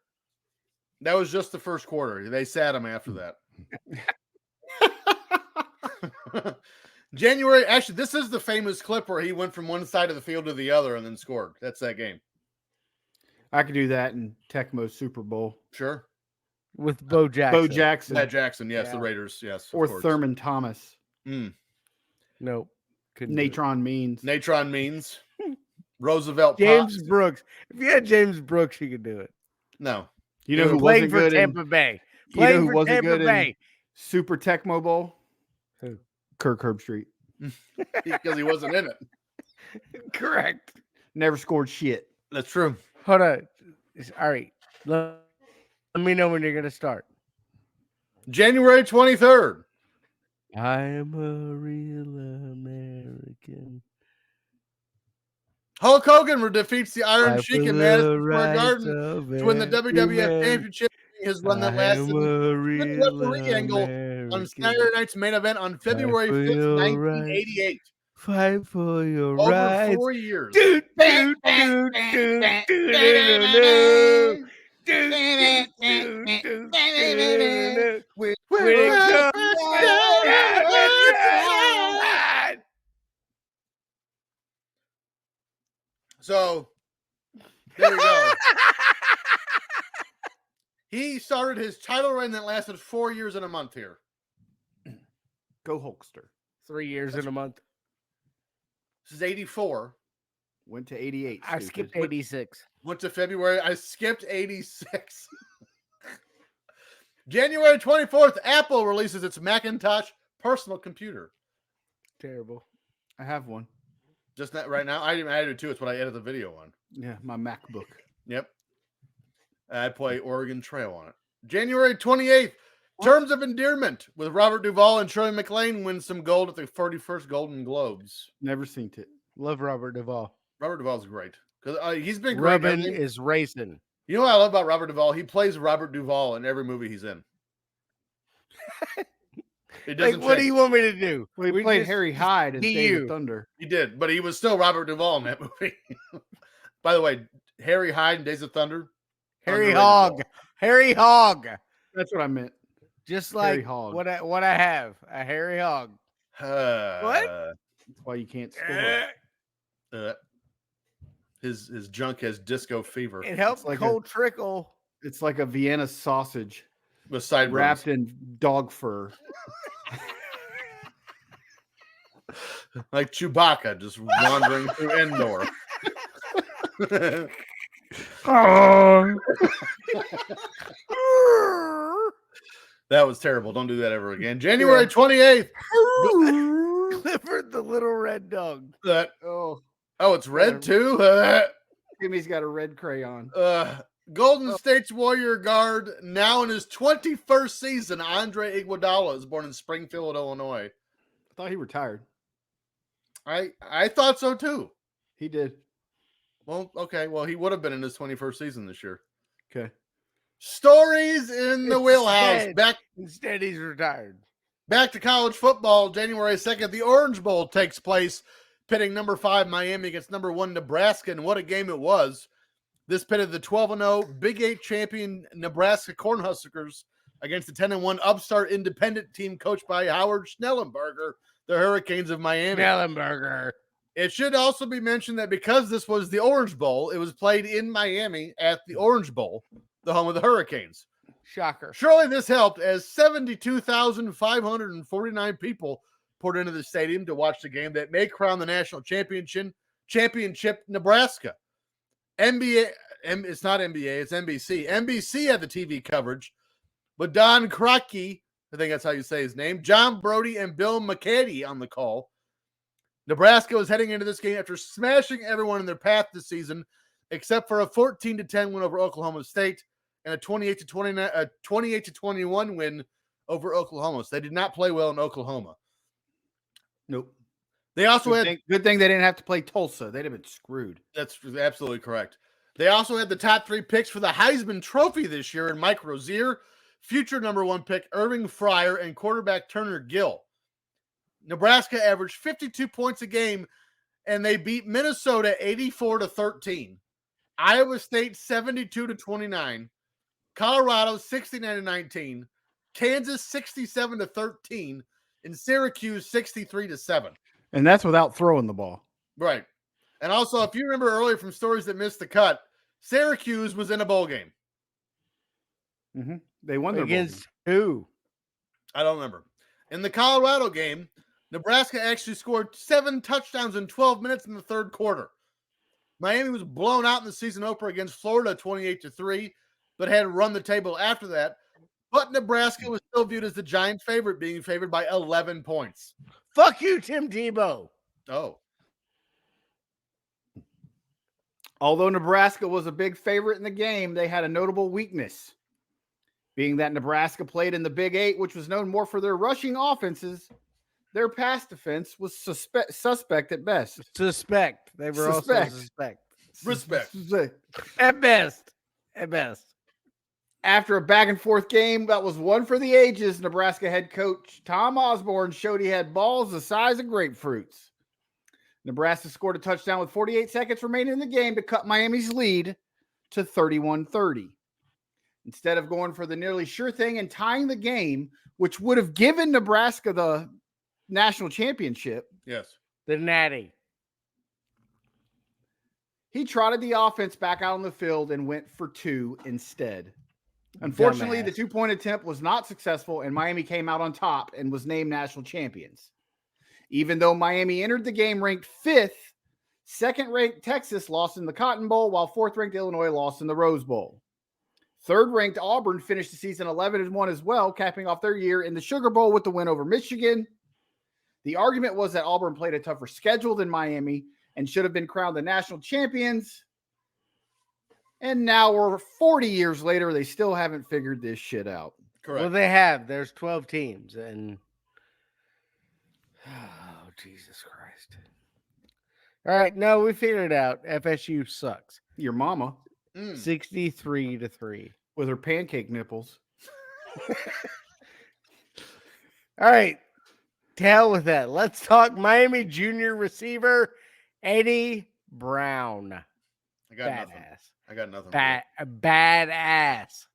[SPEAKER 1] That was just the first quarter. They sat him after that. January, actually, this is the famous clip where he went from one side of the field to the other and then scored. That's that game.
[SPEAKER 3] I could do that in Tecmo's Super Bowl.
[SPEAKER 1] Sure.
[SPEAKER 2] With Bo Jackson.
[SPEAKER 3] Bo Jackson
[SPEAKER 1] Matt Jackson, yes,
[SPEAKER 2] Yeah.
[SPEAKER 1] the Raiders, yes.
[SPEAKER 3] or
[SPEAKER 1] of course.
[SPEAKER 3] Thurman Thomas.
[SPEAKER 2] Nope. Couldn't do it.
[SPEAKER 3] Natron Means.
[SPEAKER 1] Natron Means. Roosevelt
[SPEAKER 2] James
[SPEAKER 1] Potts.
[SPEAKER 2] Brooks. If you had James Brooks, you could do it.
[SPEAKER 1] No.
[SPEAKER 3] You know who
[SPEAKER 2] Playing
[SPEAKER 3] wasn't
[SPEAKER 2] for
[SPEAKER 3] good
[SPEAKER 2] Tampa
[SPEAKER 3] in
[SPEAKER 2] Bay.
[SPEAKER 3] you know
[SPEAKER 2] Playing
[SPEAKER 3] who
[SPEAKER 2] for
[SPEAKER 3] wasn't
[SPEAKER 2] Tampa
[SPEAKER 3] good in
[SPEAKER 2] Bay.
[SPEAKER 3] Super Tecmo Bowl?
[SPEAKER 2] Who?
[SPEAKER 3] Kirk Herbstreit.
[SPEAKER 1] Because he wasn't in it.
[SPEAKER 2] Correct.
[SPEAKER 3] Never scored shit.
[SPEAKER 1] That's true.
[SPEAKER 2] Hold on. All right. Let me know when you're going to start.
[SPEAKER 1] January 23rd.
[SPEAKER 2] I am a real American.
[SPEAKER 1] Hulk Hogan defeats the Iron
[SPEAKER 2] Fight
[SPEAKER 1] Sheik
[SPEAKER 2] for
[SPEAKER 1] in
[SPEAKER 2] the
[SPEAKER 1] Madison Square
[SPEAKER 2] rights
[SPEAKER 1] Garden
[SPEAKER 2] of
[SPEAKER 1] to win the
[SPEAKER 2] every
[SPEAKER 1] WWF
[SPEAKER 2] man.
[SPEAKER 1] Championship. His run that
[SPEAKER 2] I
[SPEAKER 1] lasted
[SPEAKER 2] am a real
[SPEAKER 1] referee angle on
[SPEAKER 2] American.
[SPEAKER 1] Saturday night's main event on February
[SPEAKER 2] for
[SPEAKER 1] 5th,
[SPEAKER 2] your
[SPEAKER 1] 1988.
[SPEAKER 2] Fight for your
[SPEAKER 1] Over
[SPEAKER 2] rights.
[SPEAKER 1] 4 years.
[SPEAKER 2] Do, do, do, do, do, do, do, do, do. When it comes down.
[SPEAKER 1] So there you go. He started his title reign that lasted 4 years and a month here.
[SPEAKER 3] Go Hulkster.
[SPEAKER 2] 3 years in a month.
[SPEAKER 1] This is 84.
[SPEAKER 3] Went to 88.
[SPEAKER 2] I
[SPEAKER 3] stupid.
[SPEAKER 2] skipped 86.
[SPEAKER 1] Went to February. I skipped 86. January 24th, Apple releases its Macintosh personal computer.
[SPEAKER 2] Terrible.
[SPEAKER 3] I have one.
[SPEAKER 1] Just not right now. I didn't add it too. It's what I edited the video on.
[SPEAKER 3] Yeah, my MacBook.
[SPEAKER 1] Yep. I play Oregon Trail on it. January 28th, Terms of Endearment with Robert Duvall and Shirley MacLaine wins some gold at the 31st Golden Globes.
[SPEAKER 3] Never seen it.
[SPEAKER 2] Love Robert Duvall.
[SPEAKER 1] Robert Duvall's great because he's been great. in
[SPEAKER 2] Rubbin
[SPEAKER 1] everything.
[SPEAKER 2] is racing.
[SPEAKER 1] You know what I love about Robert Duvall? He plays Robert Duvall in every movie he's in. It doesn't
[SPEAKER 2] Like, what do
[SPEAKER 1] change.
[SPEAKER 2] you want me to do?
[SPEAKER 3] Well, he
[SPEAKER 2] We
[SPEAKER 3] played
[SPEAKER 2] just
[SPEAKER 3] Harry Hyde in
[SPEAKER 2] be
[SPEAKER 3] Days
[SPEAKER 2] you.
[SPEAKER 3] of Thunder.
[SPEAKER 1] He did, but he was still Robert Duvall in that movie. By the way, Harry Hyde in Days of Thunder.
[SPEAKER 2] Harry
[SPEAKER 1] underrated
[SPEAKER 2] Hog.
[SPEAKER 1] role.
[SPEAKER 2] Harry Hog.
[SPEAKER 3] That's what I meant.
[SPEAKER 2] Just
[SPEAKER 3] Harry
[SPEAKER 2] like
[SPEAKER 3] Hog.
[SPEAKER 2] what I have. A Harry Hog.
[SPEAKER 1] What?
[SPEAKER 3] That's why you can't score.
[SPEAKER 1] His junk has disco fever.
[SPEAKER 2] It helps
[SPEAKER 3] like
[SPEAKER 2] cold trickle.
[SPEAKER 3] It's like a Vienna sausage.
[SPEAKER 1] with sideburns.
[SPEAKER 3] wrapped in dog fur.
[SPEAKER 1] Like Chewbacca just wandering through Endor. That was terrible. Don't do that ever again. January 28th.
[SPEAKER 2] Clifford the Little Red Dog.
[SPEAKER 3] Oh,
[SPEAKER 1] It's red too?
[SPEAKER 3] Jimmy's got a red crayon.
[SPEAKER 1] Golden State's Warrior guard, now in his 21st season, Andre Iguodala, is born in Springfield, Illinois.
[SPEAKER 3] I thought he retired.
[SPEAKER 1] I thought so too.
[SPEAKER 3] He did.
[SPEAKER 1] Well, okay. Well, he would have been in his 21st season this year.
[SPEAKER 3] Okay.
[SPEAKER 1] Stories in the wheelhouse.
[SPEAKER 2] Instead, he's retired.
[SPEAKER 1] Back to college football. January 2nd, the Orange Bowl takes place, pitting number 5 Miami against number 1 Nebraska, and what a game it was. This pitted the 12-0 Big 8 champion Nebraska Cornhuskers against the 10-1 upstart independent team coached by Howard Schnellenberger, the Hurricanes of Miami.
[SPEAKER 2] Schnellenberger.
[SPEAKER 1] It should also be mentioned that because this was the Orange Bowl, it was played in Miami at the Orange Bowl, the home of the Hurricanes.
[SPEAKER 2] Shocker.
[SPEAKER 1] Surely this helped, as 72,549 people poured into the stadium to watch the game that may crown the national championship Nebraska. It's not NBA, it's NBC. NBC had the TV coverage, but Don Kroc, I think that's how you say his name, John Brody and Bill McCady on the call. Nebraska was heading into this game after smashing everyone in their path this season, except for a 14-10 win over Oklahoma State and a 28-21 win over Oklahoma. So they did not play well in Oklahoma.
[SPEAKER 3] Nope.
[SPEAKER 1] They also
[SPEAKER 3] good thing they didn't have to play Tulsa. They'd have been screwed.
[SPEAKER 1] That's absolutely correct. They also had the top 3 picks for the Heisman Trophy this year in Mike Rozier, future number 1 pick Irving Fryer, and quarterback Turner Gill. Nebraska averaged 52 points a game, and they beat Minnesota 84-13. Iowa State 72-29. Colorado 69-19. Kansas 67-13. And Syracuse 63-7.
[SPEAKER 3] And that's without throwing the ball.
[SPEAKER 1] Right. And also, if you remember earlier from Stories That Missed the Cut, Syracuse was in a bowl game.
[SPEAKER 3] Mm-hmm. They won their
[SPEAKER 2] against who?
[SPEAKER 1] I don't remember. In the Colorado game, Nebraska actually scored 7 touchdowns in 12 minutes in the third quarter. Miami was blown out in the season opener against Florida 28-3, but had run the table after that. But Nebraska was still viewed as the giant favorite, being favored by 11 points.
[SPEAKER 2] Fuck you, Tim Tebow.
[SPEAKER 1] Oh.
[SPEAKER 3] Although Nebraska was a big favorite in the game, they had a notable weakness, being that Nebraska played in the Big 8, which was known more for their rushing offenses. Their pass defense was suspect at best.
[SPEAKER 2] Suspect. They were also suspect.
[SPEAKER 1] Respect.
[SPEAKER 2] At best. At best.
[SPEAKER 3] After a back-and-forth game that was one for the ages, Nebraska head coach Tom Osborne showed he had balls the size of grapefruits. Nebraska scored a touchdown with 48 seconds remaining in the game to cut Miami's lead to 31-30. Instead of going for the nearly sure thing and tying the game, which would have given Nebraska the national championship.
[SPEAKER 1] Yes.
[SPEAKER 2] The Natty.
[SPEAKER 3] He trotted the offense back out on the field and went for 2 instead. Unfortunately, the 2-point attempt was not successful, and Miami came out on top and was named national champions. Even though Miami entered the game ranked 5th, second-ranked Texas lost in the Cotton Bowl, while 4th-ranked Illinois lost in the Rose Bowl. 3rd-ranked Auburn finished the season 11-1 as well, capping off their year in the Sugar Bowl with the win over Michigan. The argument was that Auburn played a tougher schedule than Miami and should have been crowned the national champions. And now we're 40 years later, they still haven't figured this shit out.
[SPEAKER 1] Correct.
[SPEAKER 2] Well, they have. There's 12 teams, and oh, Jesus Christ. All right, no, we figured it out. FSU sucks.
[SPEAKER 3] Your mama
[SPEAKER 2] 63-3
[SPEAKER 3] with her pancake nipples.
[SPEAKER 2] All right. To hell with that. Let's talk Miami junior receiver Eddie Brown.
[SPEAKER 1] I got
[SPEAKER 2] Badass.
[SPEAKER 1] nothing. I got nothing.
[SPEAKER 2] Badass.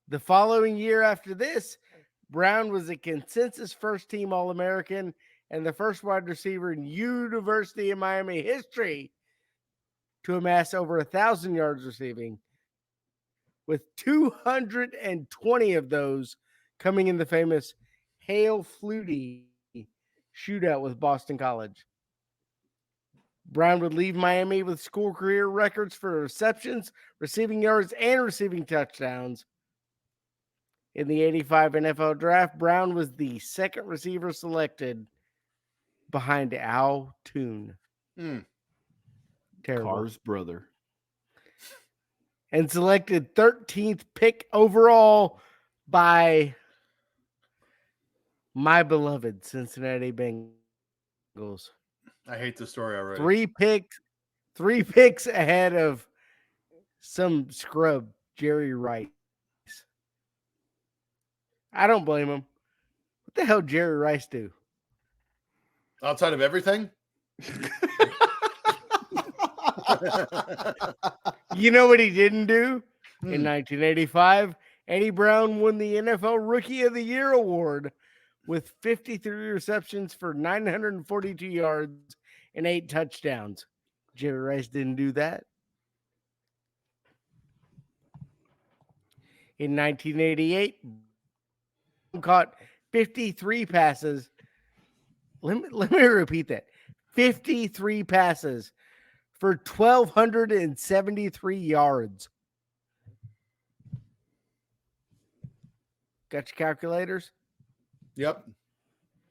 [SPEAKER 2] The following year after this, Brown was a consensus first-team All-American and the first wide receiver in University of Miami history to amass over 1,000 yards receiving with 220 of those coming in the famous Hail Flutie shootout with Boston College. Brown would leave Miami with school career records for receptions, receiving yards, and receiving touchdowns. In the 85 NFL draft, Brown was the second receiver selected behind Al Toon. Terrible.
[SPEAKER 3] Carr's brother.
[SPEAKER 2] And selected 13th pick overall by my beloved Cincinnati Bengals.
[SPEAKER 1] I hate the story already.
[SPEAKER 2] 3 picks ahead of some scrub, Jerry Rice. I don't blame him. What the hell Jerry Rice do?
[SPEAKER 1] Outside of everything?
[SPEAKER 2] You know what he didn't do? In 1985, Eddie Brown won the NFL Rookie of the Year award with 53 receptions for 942 yards and 8 touchdowns. Jerry Rice didn't do that. In 1988, caught 53 passes. Let me repeat that. 53 passes for 1,273 yards. Got your calculators?
[SPEAKER 1] Yep.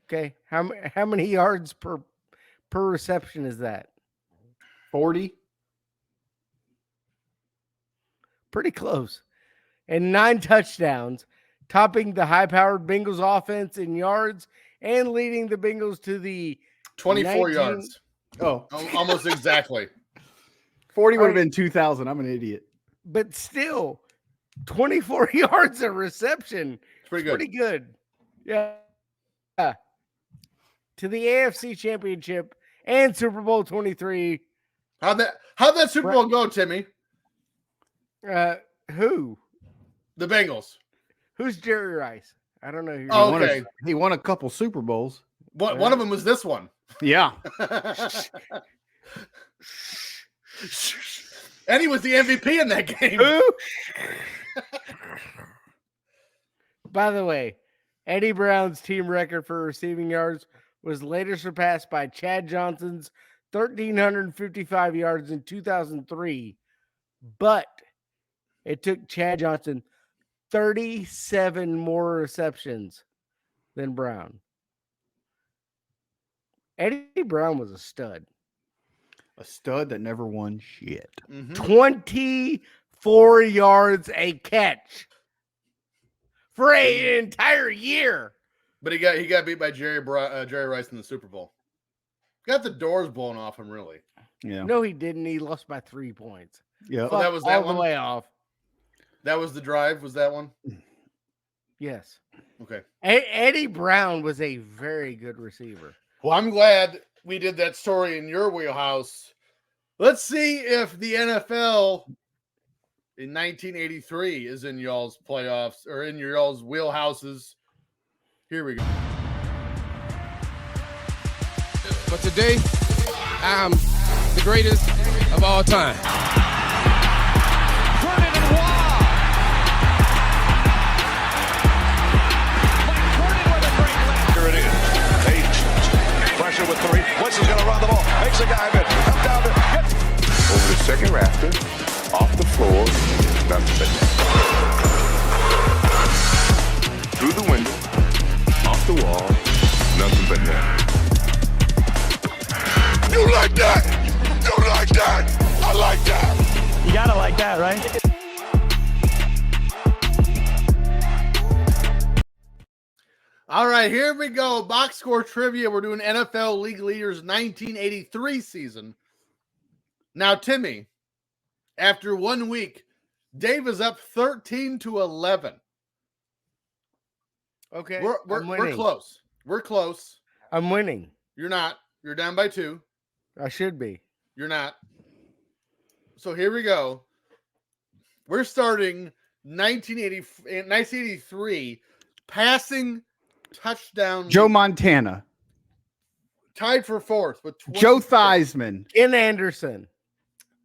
[SPEAKER 2] Okay. How many yards per reception is that?
[SPEAKER 3] 40.
[SPEAKER 2] Pretty close. And 9 touchdowns, topping the high-powered Bengals offense in yards and leading the Bengals to the
[SPEAKER 1] 24 yards.
[SPEAKER 3] Oh,
[SPEAKER 1] Almost exactly.
[SPEAKER 3] 40 would have been 2,000. I'm an idiot.
[SPEAKER 2] But still, 24 yards of reception.
[SPEAKER 1] It's pretty good.
[SPEAKER 2] Pretty good. Yeah. To the AFC Championship and Super Bowl 23.
[SPEAKER 1] How'd that Super Bowl go, Timmy?
[SPEAKER 2] Who?
[SPEAKER 1] The Bengals.
[SPEAKER 2] Who's Jerry Rice? I don't know who.
[SPEAKER 1] Oh, okay.
[SPEAKER 3] He won a couple Super Bowls.
[SPEAKER 1] One of them was this one.
[SPEAKER 3] Yeah.
[SPEAKER 1] And he was the MVP in that game.
[SPEAKER 2] Who? By the way, Eddie Brown's team record for receiving yards was later surpassed by Chad Johnson's 1,355 yards in 2003, but it took Chad Johnson 37 more receptions than Brown. Eddie Brown was a stud.
[SPEAKER 3] A stud that never won shit.
[SPEAKER 2] 24 yards a catch for an entire year.
[SPEAKER 1] But he got beat by Jerry Rice in the Super Bowl. Got the doors blown off him, really.
[SPEAKER 3] Yeah.
[SPEAKER 2] No, he didn't. He lost by 3 points.
[SPEAKER 3] Yeah.
[SPEAKER 1] Oh, that was that
[SPEAKER 2] all
[SPEAKER 1] one?
[SPEAKER 2] the way off.
[SPEAKER 1] That was the drive. Was that one?
[SPEAKER 2] Yes.
[SPEAKER 1] Okay.
[SPEAKER 2] Eddie Brown was a very good receiver.
[SPEAKER 1] Well, I'm glad we did that story in your wheelhouse. Let's see if the NFL in 1983 is in y'all's playoffs or in y'all's wheelhouses. Here we go.
[SPEAKER 4] But today, I'm the greatest of all time.
[SPEAKER 5] Here it is. Page. Pressure with 3. Winston's going to run the ball. Makes a guy miss. Come down to over the second rafter. Off the floor. Nothing but net. Through the window. Off the wall. Nothing but net. You like that? You like that? I like that.
[SPEAKER 6] You gotta like that, right?
[SPEAKER 1] All right, here we go. Box score trivia. We're doing NFL League Leaders 1983 season. Now, Timmy, after 1 week, Dave is up 13-11.
[SPEAKER 2] Okay.
[SPEAKER 1] We're close. We're close.
[SPEAKER 2] I'm winning.
[SPEAKER 1] You're not. You're down by 2.
[SPEAKER 2] I should be.
[SPEAKER 1] You're not. So here we go. We're starting 1983 passing touchdown.
[SPEAKER 3] Joe Montana.
[SPEAKER 1] Tied for 4th with 20.
[SPEAKER 3] Joe Theismann.
[SPEAKER 2] Ken Anderson.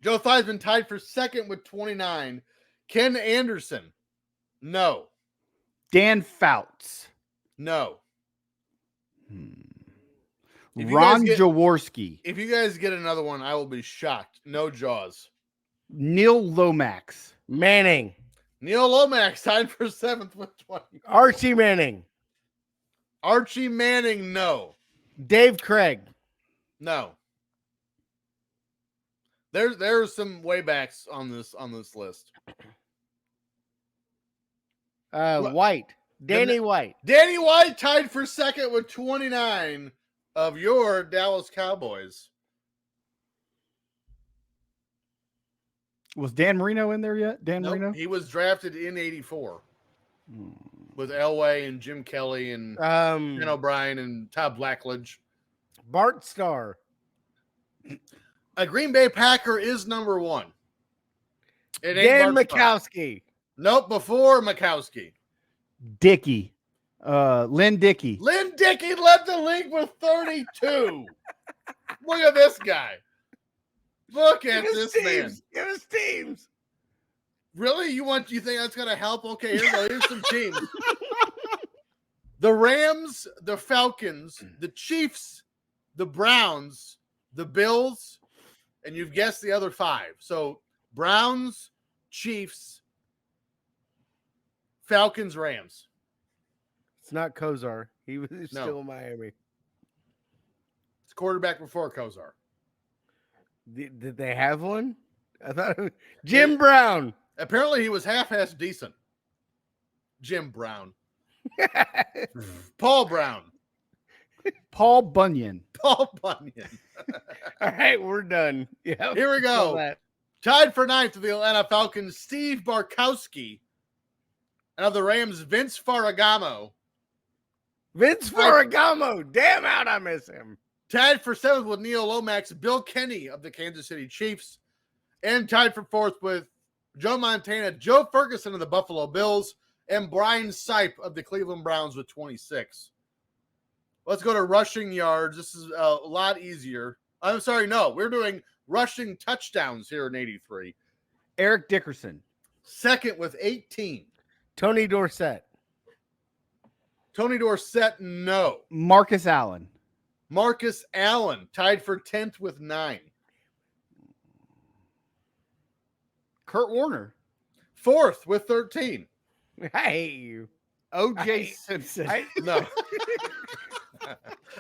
[SPEAKER 1] Joe Theismann tied for 2nd with 29. Ken Anderson. No.
[SPEAKER 3] Dan Fouts.
[SPEAKER 1] No. If you
[SPEAKER 3] Ron
[SPEAKER 1] guys get-
[SPEAKER 3] Jaworski.
[SPEAKER 1] If you guys get another one, I will be shocked. No Jaws.
[SPEAKER 3] Neil Lomax.
[SPEAKER 2] Manning.
[SPEAKER 1] Neil Lomax tied for 7th with 20.
[SPEAKER 2] Archie Manning.
[SPEAKER 1] Archie Manning, no.
[SPEAKER 2] Dave Craig.
[SPEAKER 1] No. There's some way backs on this list.
[SPEAKER 2] White. Danny White.
[SPEAKER 1] Danny White tied for 2nd with 29 of your Dallas Cowboys.
[SPEAKER 3] Was Dan Marino in there yet? Dan
[SPEAKER 1] Nope,
[SPEAKER 3] Marino?
[SPEAKER 1] he was drafted in 84 with Elway and Jim Kelly and Ken O'Brien and Todd Blackledge.
[SPEAKER 2] Bart Starr.
[SPEAKER 1] A Green Bay Packer is number 1. It ain't
[SPEAKER 2] Dan
[SPEAKER 1] Bart Starr.
[SPEAKER 2] Mikowski.
[SPEAKER 1] Nope, before Mikowski.
[SPEAKER 3] Dickey. Lynn Dickey.
[SPEAKER 1] Lynn Dickey led the league with 32. Look at this guy. Look at this man.
[SPEAKER 2] Give us teams.
[SPEAKER 1] Really? You think that's going to help? Okay, here we go. Here's some teams. The Rams, the Falcons, the Chiefs, the Browns, the Bills, and you've guessed the other 5. So Browns, Chiefs, Falcons, Rams.
[SPEAKER 2] It's not Kozar. He was
[SPEAKER 1] No.
[SPEAKER 2] still in Miami.
[SPEAKER 1] It's quarterback before Kozar.
[SPEAKER 2] Did they have one? I thought it was Jim Brown.
[SPEAKER 1] Apparently he was half-assed decent. Jim Brown. Paul Brown.
[SPEAKER 3] Paul Bunyan.
[SPEAKER 1] Paul Bunyan.
[SPEAKER 2] All right, we're done. Yeah.
[SPEAKER 1] Here we go. Tied for 9th with the Atlanta Falcons, Steve Barkowski. And of the Rams, Vince Ferragamo.
[SPEAKER 2] Vince Ferragamo. Damn out, I miss him.
[SPEAKER 1] Tied for 7th with Neil Lomax, Bill Kenny of the Kansas City Chiefs. And tied for 4th with Joe Montana, Joe Ferguson of the Buffalo Bills, and Brian Sipe of the Cleveland Browns with 26. Let's go to rushing yards. This is a lot easier. I'm sorry, no. We're doing rushing touchdowns here in 83.
[SPEAKER 3] Eric Dickerson.
[SPEAKER 1] 2nd with 18.
[SPEAKER 2] Tony Dorsett.
[SPEAKER 1] Tony Dorsett, no.
[SPEAKER 3] Marcus Allen.
[SPEAKER 1] Marcus Allen tied for 10th with 9.
[SPEAKER 3] Kurt Warner.
[SPEAKER 1] 4th with 13.
[SPEAKER 2] I hate you.
[SPEAKER 3] O.J. Simpson.
[SPEAKER 1] No.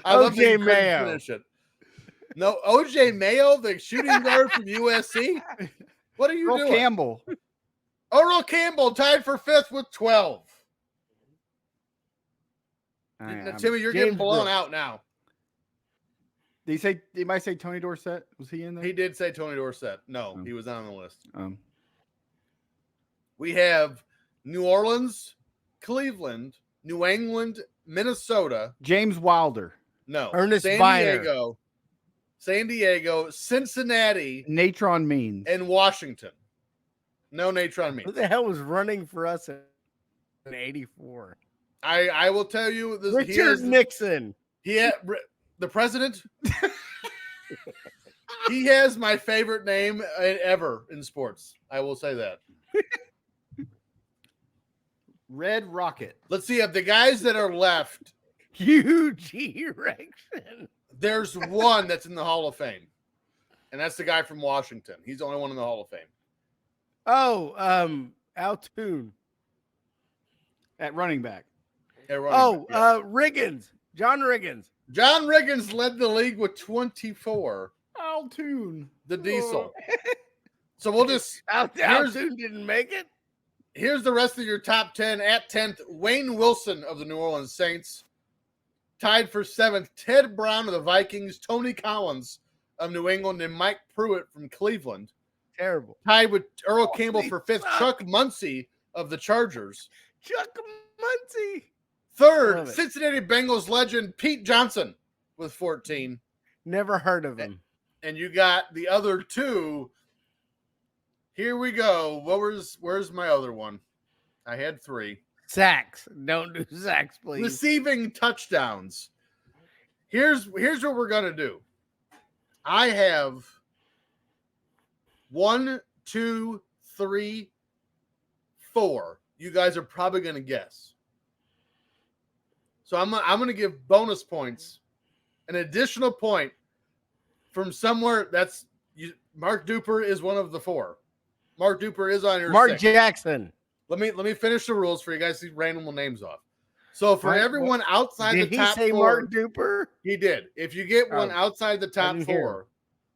[SPEAKER 1] I love that you
[SPEAKER 2] O.J.
[SPEAKER 1] couldn't
[SPEAKER 2] Mayo.
[SPEAKER 1] finish it. No, O.J. Mayo, the shooting guard from USC. What are you
[SPEAKER 3] Earl
[SPEAKER 1] doing?
[SPEAKER 3] Campbell.
[SPEAKER 1] Earl Campbell tied for 5th with 12. Timmy, you're getting
[SPEAKER 2] James
[SPEAKER 1] blown
[SPEAKER 2] Brooks.
[SPEAKER 1] out now.
[SPEAKER 3] Did he might say Tony Dorsett? Was he in there?
[SPEAKER 1] He did say Tony Dorsett. No, he was not on the list.
[SPEAKER 3] Um,
[SPEAKER 1] We have New Orleans, Cleveland, New England, Minnesota.
[SPEAKER 3] James Wilder.
[SPEAKER 1] No.
[SPEAKER 2] Ernest
[SPEAKER 1] San
[SPEAKER 2] Biner.
[SPEAKER 1] Diego, Cincinnati,
[SPEAKER 3] Natron Means.
[SPEAKER 1] and Washington. No Natron
[SPEAKER 2] Who
[SPEAKER 1] Means.
[SPEAKER 2] the hell was running for us in 84?
[SPEAKER 1] I will tell you this.
[SPEAKER 2] Richard Nixon.
[SPEAKER 1] The president. He has my favorite name ever in sports. I will say that.
[SPEAKER 3] Red Rocket.
[SPEAKER 1] Let's see if the guys that are left.
[SPEAKER 2] Huge erection.
[SPEAKER 1] There's one that's in the Hall of Fame, and that's the guy from Washington. He's the only one in the Hall of Fame.
[SPEAKER 2] Oh, Altoon.
[SPEAKER 3] At running back.
[SPEAKER 1] At running back, yeah.
[SPEAKER 2] Riggins. John Riggins.
[SPEAKER 1] John Riggins led the league with 24.
[SPEAKER 3] Altoon.
[SPEAKER 1] The Diesel. So we'll just
[SPEAKER 2] Altoon didn't make it.
[SPEAKER 1] Here's the rest of your top 10. At 10th, Wayne Wilson of the New Orleans Saints. Tied for 7th, Ted Brown of the Vikings, Tony Collins of New England, and Mike Pruitt from Cleveland.
[SPEAKER 2] Terrible.
[SPEAKER 1] Tied with Earl Campbell for 5th,
[SPEAKER 2] suck.
[SPEAKER 1] Chuck Muncie of the Chargers.
[SPEAKER 2] Chuck Muncie.
[SPEAKER 1] 3rd,
[SPEAKER 2] Love it.
[SPEAKER 1] Cincinnati Bengals legend Pete Johnson with 14.
[SPEAKER 2] Never heard of him.
[SPEAKER 1] And you got the other 2. Here we go. Where's my other one? I had 3.
[SPEAKER 2] Sacks. Don't do sacks, please.
[SPEAKER 1] Receiving touchdowns. Here's what we're gonna do. I have 1, 2, 3, 4, you guys are probably going to guess. So I'm going to give bonus points, an additional point from somewhere that's Mark Duper is one of the 4. Mark Duper is on your
[SPEAKER 2] Mark
[SPEAKER 1] 6.
[SPEAKER 2] Jackson.
[SPEAKER 1] Let me finish the rules for you guys to see random names off. So for everyone outside
[SPEAKER 2] Did
[SPEAKER 1] the
[SPEAKER 2] he
[SPEAKER 1] top
[SPEAKER 2] say
[SPEAKER 1] 4,
[SPEAKER 2] Mark Duper?
[SPEAKER 1] he did. If you get one outside the top
[SPEAKER 2] didn't hear
[SPEAKER 1] 4,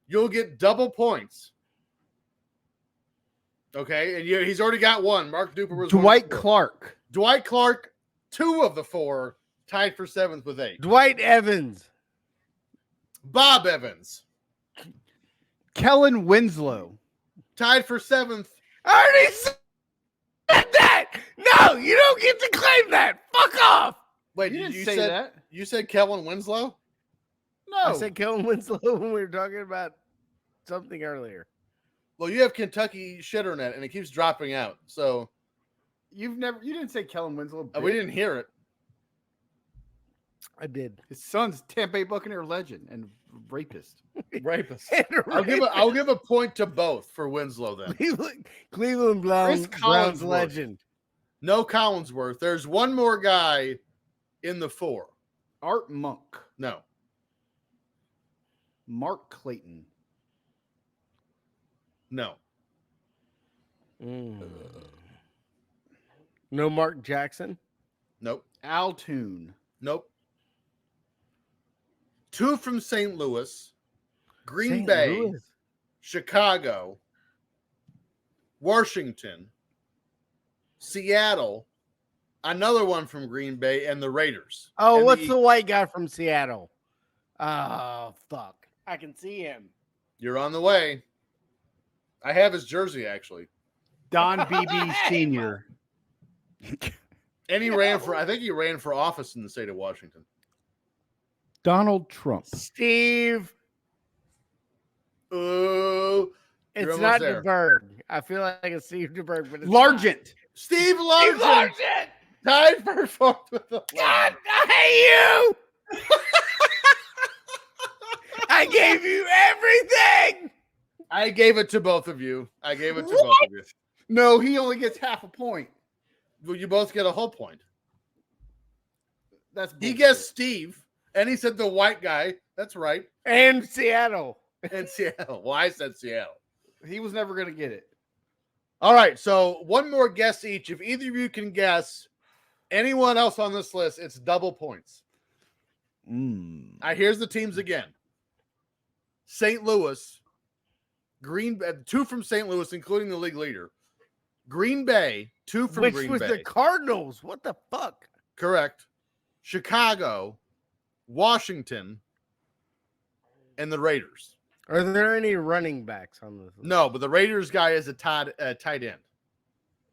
[SPEAKER 1] you'll get double points. Okay, and he's already got one. Mark Duper was
[SPEAKER 3] Dwight Clark.
[SPEAKER 1] Dwight Clark, 2 of the 4, tied for 7th with 8.
[SPEAKER 2] Dwight Evans.
[SPEAKER 1] Bob Evans,
[SPEAKER 3] Kellen Winslow.
[SPEAKER 1] tied for 7th.
[SPEAKER 2] I already said that. No, you don't get to claim that. Fuck off.
[SPEAKER 1] Wait,
[SPEAKER 3] You
[SPEAKER 1] did
[SPEAKER 3] didn't
[SPEAKER 1] you
[SPEAKER 3] say
[SPEAKER 1] said
[SPEAKER 3] that.
[SPEAKER 1] you said Kellen Winslow?
[SPEAKER 3] No.
[SPEAKER 2] I said Kellen Winslow when we were talking about something earlier.
[SPEAKER 1] Well, you have Kentucky Shitternet, and it keeps dropping out. So
[SPEAKER 3] You didn't say Kellen Winslow.
[SPEAKER 1] we didn't hear it.
[SPEAKER 2] I did.
[SPEAKER 3] His son's Tampa Bay Buccaneer legend and rapist.
[SPEAKER 1] Rapist. I'll give a point to both for Winslow then.
[SPEAKER 2] Cleveland Browns
[SPEAKER 3] Collinsworth.
[SPEAKER 2] legend.
[SPEAKER 1] No Collinsworth. There's one more guy in the 4.
[SPEAKER 3] Art Monk.
[SPEAKER 1] No.
[SPEAKER 3] Mark Clayton.
[SPEAKER 1] No.
[SPEAKER 2] No Mark Jackson.
[SPEAKER 1] Nope.
[SPEAKER 3] Al Toon.
[SPEAKER 1] Nope. 2 from St. Louis, Green
[SPEAKER 2] St.
[SPEAKER 1] Bay,
[SPEAKER 2] Louis.
[SPEAKER 1] Chicago, Washington, Seattle, another one from Green Bay, and the Raiders.
[SPEAKER 2] Oh,
[SPEAKER 1] And
[SPEAKER 2] what's the white guy from Seattle? Oh, fuck. I can see him.
[SPEAKER 1] You're on the way. I have his jersey, actually.
[SPEAKER 3] Don Beebe Sr.
[SPEAKER 1] And he ran for, I think he ran for office in the state of Washington.
[SPEAKER 3] Donald Trump.
[SPEAKER 2] Steve.
[SPEAKER 1] Ooh.
[SPEAKER 2] It's
[SPEAKER 1] almost
[SPEAKER 2] not
[SPEAKER 1] there.
[SPEAKER 2] DeBerg. I feel like it's Steve DeBerg, but it's
[SPEAKER 3] Largent.
[SPEAKER 1] Steve
[SPEAKER 2] Steve
[SPEAKER 1] Largent.
[SPEAKER 2] Largent.
[SPEAKER 1] Tied for 4th with the
[SPEAKER 2] God, I hate you. I gave you everything.
[SPEAKER 1] I gave it to both of you. Both of you.
[SPEAKER 3] No, he only gets half a point.
[SPEAKER 1] Well, you both get a whole point.
[SPEAKER 3] That's
[SPEAKER 1] He
[SPEAKER 3] bullshit.
[SPEAKER 1] guessed Steve, and he said the white guy. That's right.
[SPEAKER 2] And Seattle.
[SPEAKER 1] And Seattle. Well, I said Seattle.
[SPEAKER 3] He was never going to get it.
[SPEAKER 1] All right, so one more guess each. If either of you can guess anyone else on this list, it's double points. Here's the teams again. St. Louis, Green Bay, 2 from St. Louis, including the league leader. Green Bay, 2 from
[SPEAKER 2] Which
[SPEAKER 1] Green
[SPEAKER 2] was
[SPEAKER 1] Bay.
[SPEAKER 2] the Cardinals. What the fuck?
[SPEAKER 1] Correct. Chicago, Washington, and the Raiders.
[SPEAKER 2] Are there any running backs on this list?
[SPEAKER 1] No, but the Raiders guy is a tight end.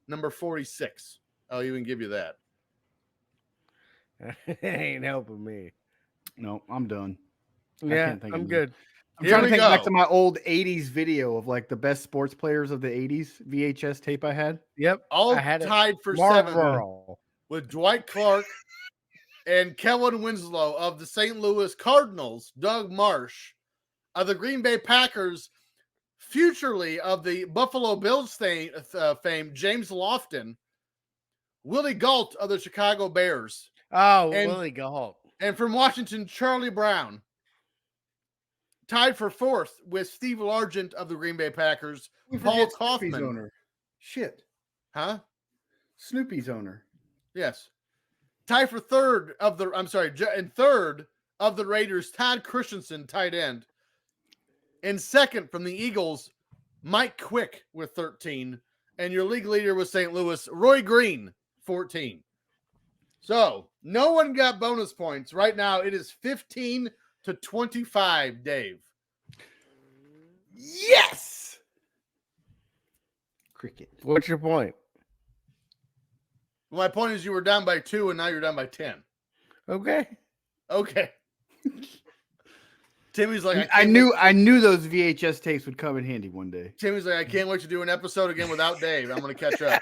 [SPEAKER 1] Number 46. I'll even give you that.
[SPEAKER 2] Ain't helping me.
[SPEAKER 3] No, I'm done.
[SPEAKER 2] Yeah,
[SPEAKER 3] can't think
[SPEAKER 2] I'm
[SPEAKER 3] of
[SPEAKER 2] good.
[SPEAKER 3] I'm
[SPEAKER 1] Here
[SPEAKER 3] trying to
[SPEAKER 1] we
[SPEAKER 3] think
[SPEAKER 1] go.
[SPEAKER 3] back to my old 80s video of like the best sports players of the 80s VHS tape I had.
[SPEAKER 2] Yep.
[SPEAKER 1] All
[SPEAKER 2] I had it.
[SPEAKER 1] tied for 7th
[SPEAKER 2] Marlboro.
[SPEAKER 1] with Dwight Clark and Kellen Winslow of the St. Louis Cardinals, Doug Marsh of the Green Bay Packers, futurely of the Buffalo Bills fame, James Lofton, Willie Gault of the Chicago Bears,
[SPEAKER 2] Oh,
[SPEAKER 1] And-
[SPEAKER 2] Willie Galt.
[SPEAKER 1] and from Washington, Charlie Brown. Tied for 4th with Steve Largent of the Green Bay Packers,
[SPEAKER 3] We
[SPEAKER 1] Paul
[SPEAKER 3] forget Snoopy's
[SPEAKER 1] Kaufman.
[SPEAKER 3] owner. Shit.
[SPEAKER 1] Huh?
[SPEAKER 3] Snoopy's owner.
[SPEAKER 1] Yes. Tied for 3rd of the, and 3rd of the Raiders, Todd Christensen, tight end. And 2nd from the Eagles, Mike Quick with 13. And your league leader was St. Louis, Roy Green, 14. So no one got bonus points. Right now it is 15 to 25, Dave.
[SPEAKER 3] Yes. Cricket.
[SPEAKER 2] What's your point?
[SPEAKER 1] Well, my point is you were down by 2 and now you're down by 10.
[SPEAKER 2] Okay.
[SPEAKER 1] Okay. Timmy's like,
[SPEAKER 3] I knew those VHS tapes would come in handy one day.
[SPEAKER 1] Timmy's like, I can't wait to do an episode again without Dave. I'm going to catch up.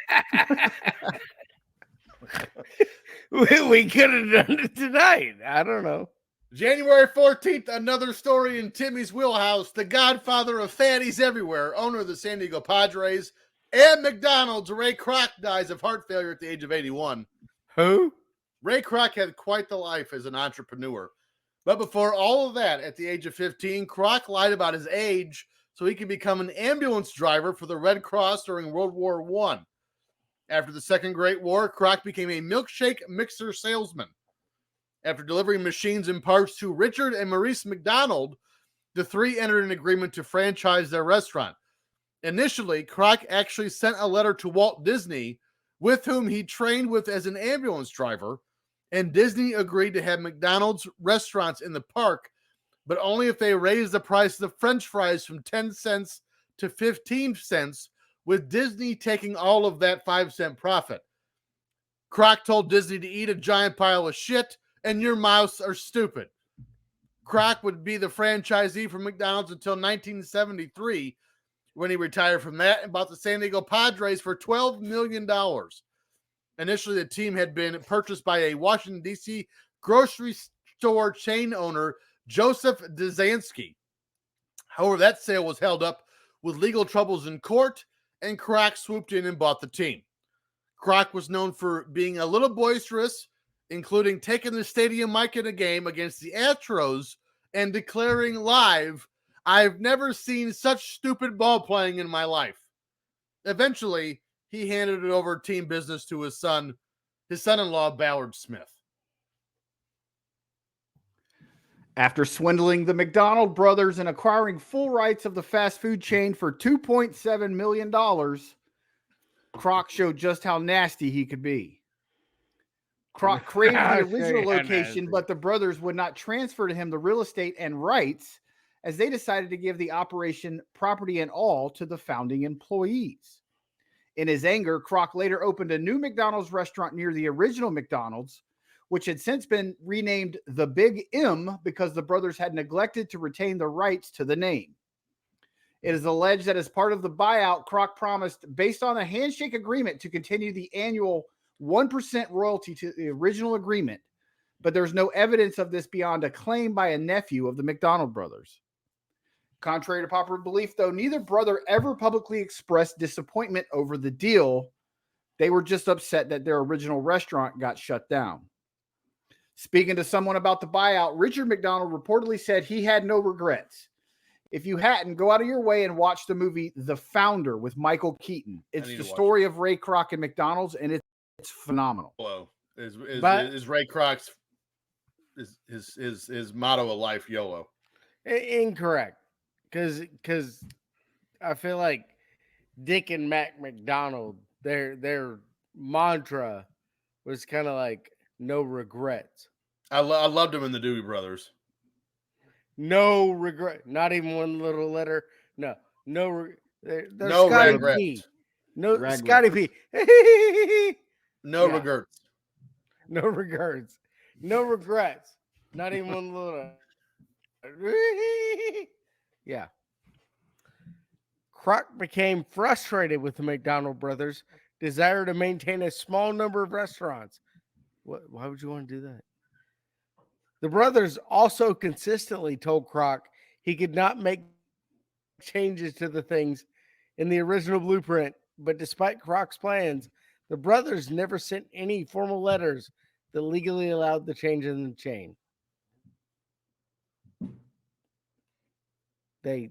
[SPEAKER 2] We could have done it tonight. I don't know.
[SPEAKER 1] January 14th, another story in Timmy's wheelhouse. The godfather of fatties everywhere, owner of the San Diego Padres, And McDonald's, Ray Kroc dies of heart failure at the age of 81.
[SPEAKER 2] Who?
[SPEAKER 1] Ray Kroc had quite the life as an entrepreneur. But before all of that, at the age of 15, Kroc lied about his age so he could become an ambulance driver for the Red Cross during World War I. After the Second Great War, Kroc became a milkshake mixer salesman. After delivering machines and parts to Richard and Maurice McDonald, the three entered an agreement to franchise their restaurant. Initially, Kroc actually sent a letter to Walt Disney, with whom he trained with as an ambulance driver, and Disney agreed to have McDonald's restaurants in the park, but only if they raised the price of the French fries from 10 cents to 15 cents, with Disney taking all of that 5-cent profit. Kroc told Disney to eat a giant pile of shit, and your mouths are stupid. Kroc would be the franchisee for McDonald's until 1973, when he retired from that and bought the San Diego Padres for $12 million. Initially, the team had been purchased by a Washington, D.C. grocery store chain owner, Joseph Dzansky. However, that sale was held up with legal troubles in court, and Kroc swooped in and bought the team. Kroc was known for being a little boisterous, including taking the stadium mic in a game against the Astros and declaring live, "I've never seen such stupid ball playing in my life." Eventually, he handed it over team business to his son-in-law, Ballard Smith.
[SPEAKER 3] After swindling the McDonald brothers and acquiring full rights of the fast food chain for $2.7 million, Kroc showed just how nasty he could be. Kroc craved the original location, but the brothers would not transfer to him the real estate and rights, as they decided to give the operation, property and all, to the founding employees. In his anger, Kroc later opened a new McDonald's restaurant near the original McDonald's, which had since been renamed the Big M because the brothers had neglected to retain the rights to the name. It is alleged that as part of the buyout, Kroc promised, based on a handshake agreement, to continue the annual 1% royalty to the original agreement, but there's no evidence of this beyond a claim by a nephew of the McDonald brothers. Contrary to popular belief, though, neither brother ever publicly expressed disappointment over the deal. They were just upset that their original restaurant got shut down. Speaking to someone about the buyout, Richard McDonald reportedly said he had no regrets. If you hadn't, go out of your way and watch the movie The Founder with Michael Keaton. It's the story of Ray Kroc and McDonald's, and it's phenomenal.
[SPEAKER 1] Hello. Is Ray Kroc's his motto of life YOLO?
[SPEAKER 2] Incorrect. Because I feel like Dick and Mac McDonald, their mantra was kind of like no regrets.
[SPEAKER 1] I loved him in the Doobie Brothers.
[SPEAKER 2] No regret. Not even one little letter. No They're
[SPEAKER 1] no
[SPEAKER 2] Scotty
[SPEAKER 1] regrets.
[SPEAKER 2] P. No Scotty P.
[SPEAKER 1] No regrets.
[SPEAKER 2] No regrets. No regrets. Not even one little. Yeah. Kroc became frustrated with the McDonald brothers' desire to maintain a small number of restaurants. Why would you want to do that? The brothers also consistently told Kroc he could not make changes to the things in the original blueprint, but despite Kroc's plans, the brothers never sent any formal letters that legally allowed the change in the chain. They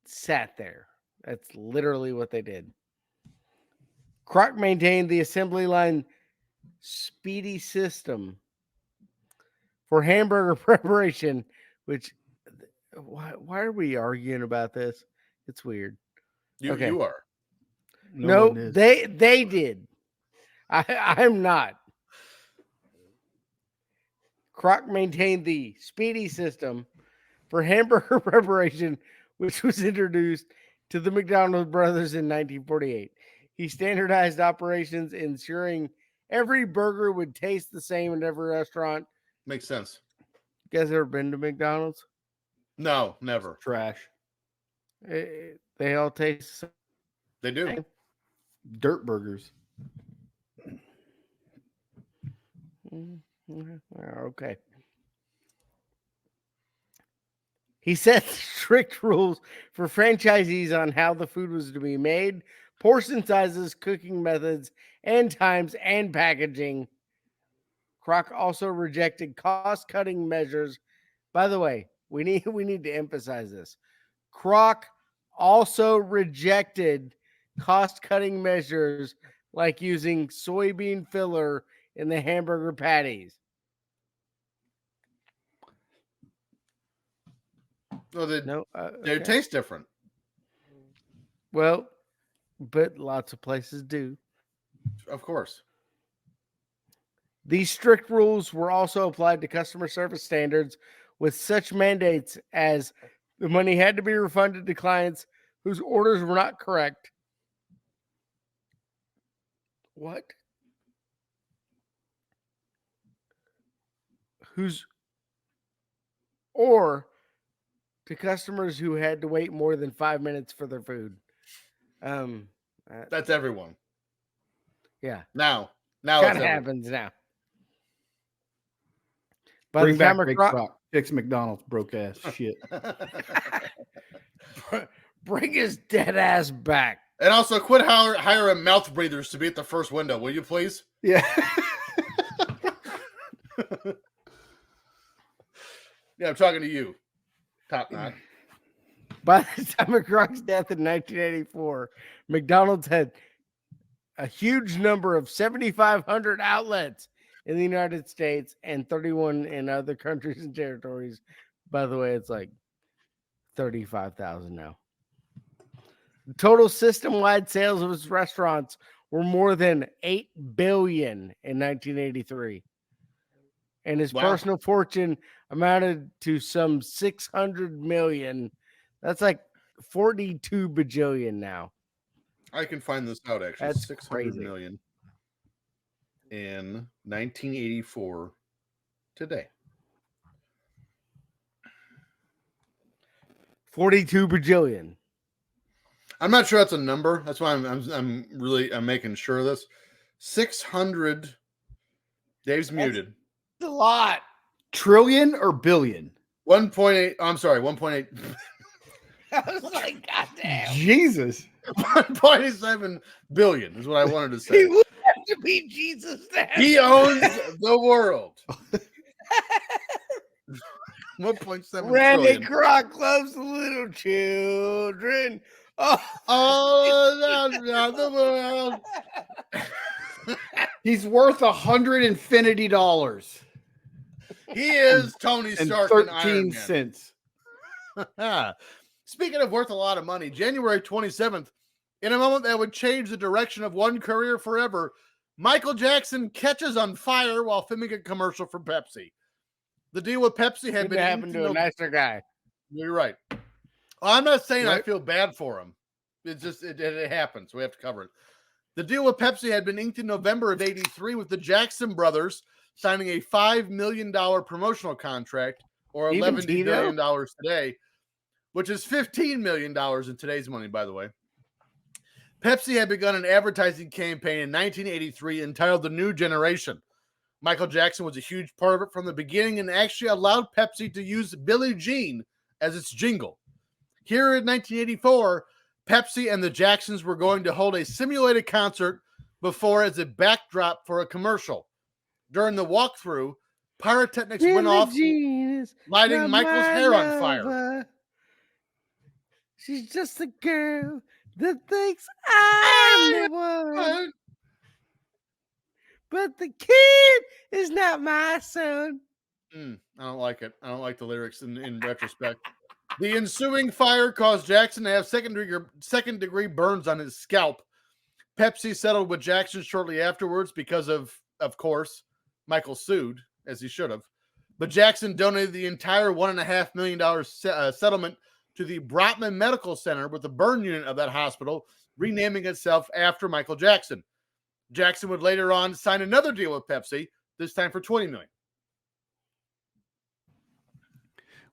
[SPEAKER 2] sat there. That's literally what they did. Kroc maintained the assembly line speedy system for hamburger preparation, which why are we arguing about this? It's weird.
[SPEAKER 1] You are.
[SPEAKER 2] No, they did. I'm not. Kroc maintained the speedy system for hamburger preparation, which was introduced to the McDonald brothers in 1948. He standardized operations, ensuring every burger would taste the same in every restaurant.
[SPEAKER 1] Makes sense.
[SPEAKER 2] You guys ever been to McDonald's?
[SPEAKER 1] No, never.
[SPEAKER 3] Trash.
[SPEAKER 2] They all taste the same.
[SPEAKER 1] They do.
[SPEAKER 3] Dirt burgers.
[SPEAKER 2] Okay. He set strict rules for franchisees on how the food was to be made, portion sizes, cooking methods, and times, and packaging. Kroc also rejected cost-cutting measures. By the way, we need to emphasize this. Kroc also rejected cost-cutting measures like using soybean filler in the hamburger patties.
[SPEAKER 1] Well, they taste different.
[SPEAKER 2] Well, but lots of places do.
[SPEAKER 1] Of course.
[SPEAKER 2] These strict rules were also applied to customer service standards, with such mandates as the money had to be refunded to clients whose orders were not correct. What? Or to customers who had to wait more than 5 minutes for their food.
[SPEAKER 1] That's everyone.
[SPEAKER 2] Yeah.
[SPEAKER 1] Now
[SPEAKER 2] kind of happens now. By
[SPEAKER 3] Bring
[SPEAKER 2] the time
[SPEAKER 3] back Big Kroc. Fix McDonald's broke ass shit.
[SPEAKER 2] Bring his dead ass back.
[SPEAKER 1] And also quit hiring mouth breathers to be at the first window, will you please?
[SPEAKER 3] Yeah.
[SPEAKER 1] Yeah, I'm talking to you. Top knot.
[SPEAKER 2] By the time of Kroc's death in 1984, McDonald's had a huge number of 7,500 outlets in the United States and 31 in other countries and territories. By the way, it's like 35,000 now. The total system-wide sales of its restaurants were more than $8 billion in 1983. And his personal fortune amounted to some 600 million. That's like 42 bajillion now.
[SPEAKER 1] I can find this out, actually.
[SPEAKER 2] That's
[SPEAKER 1] 600
[SPEAKER 2] crazy.
[SPEAKER 1] million in 1984 today.
[SPEAKER 2] 42 bajillion.
[SPEAKER 1] I'm not sure that's a number. That's why I'm making sure of this. 600. Dave's muted.
[SPEAKER 2] That's a lot.
[SPEAKER 3] Trillion or billion?
[SPEAKER 1] 1.8. I'm sorry, 1.8.
[SPEAKER 2] I was like, God damn.
[SPEAKER 3] Jesus.
[SPEAKER 1] 1.7 billion is what I wanted to say.
[SPEAKER 2] He would have to be Jesus now.
[SPEAKER 1] He owns the world. 1.7
[SPEAKER 2] Randy
[SPEAKER 1] trillion.
[SPEAKER 2] Kroc loves the little children.
[SPEAKER 1] Oh, no, the world.
[SPEAKER 3] He's worth $100
[SPEAKER 1] He is Tony
[SPEAKER 3] and
[SPEAKER 1] Stark and Iron
[SPEAKER 3] 13
[SPEAKER 1] Man.
[SPEAKER 3] cents.
[SPEAKER 1] Speaking of worth a lot of money, January 27th, in a moment that would change the direction of one career forever, Michael Jackson catches on fire while filming a commercial for Pepsi. The deal with Pepsi had been
[SPEAKER 2] happened to a nicer guy.
[SPEAKER 1] You're right. I'm not saying I
[SPEAKER 2] Right.
[SPEAKER 1] feel bad for him. It's just it happens. We have to cover it. The deal with Pepsi had been inked in November of '83 with the Jackson brothers signing a $5 million promotional contract, or $11 billion today, which is $15 million in today's money, by the way. Pepsi had begun an advertising campaign in 1983 entitled The New Generation. Michael Jackson was a huge part of it from the beginning and actually allowed Pepsi to use Billie Jean as its jingle. Here in 1984, Pepsi and the Jacksons were going to hold a simulated concert before as a backdrop for a commercial. During the walkthrough, pyrotechnics went off, lighting Michael's hair on fire.
[SPEAKER 2] She's just a girl that thinks I'm the one. But the kid is not my son.
[SPEAKER 1] I don't like it. I don't like the lyrics in retrospect. The ensuing fire caused Jackson to have second-degree burns on his scalp. Pepsi settled with Jackson shortly afterwards because of course, Michael sued, as he should have. But Jackson donated the entire $1.5 million settlement to the Brotman Medical Center with the burn unit of that hospital, renaming itself after Michael Jackson. Jackson would later on sign another deal with Pepsi, this time for $20 million.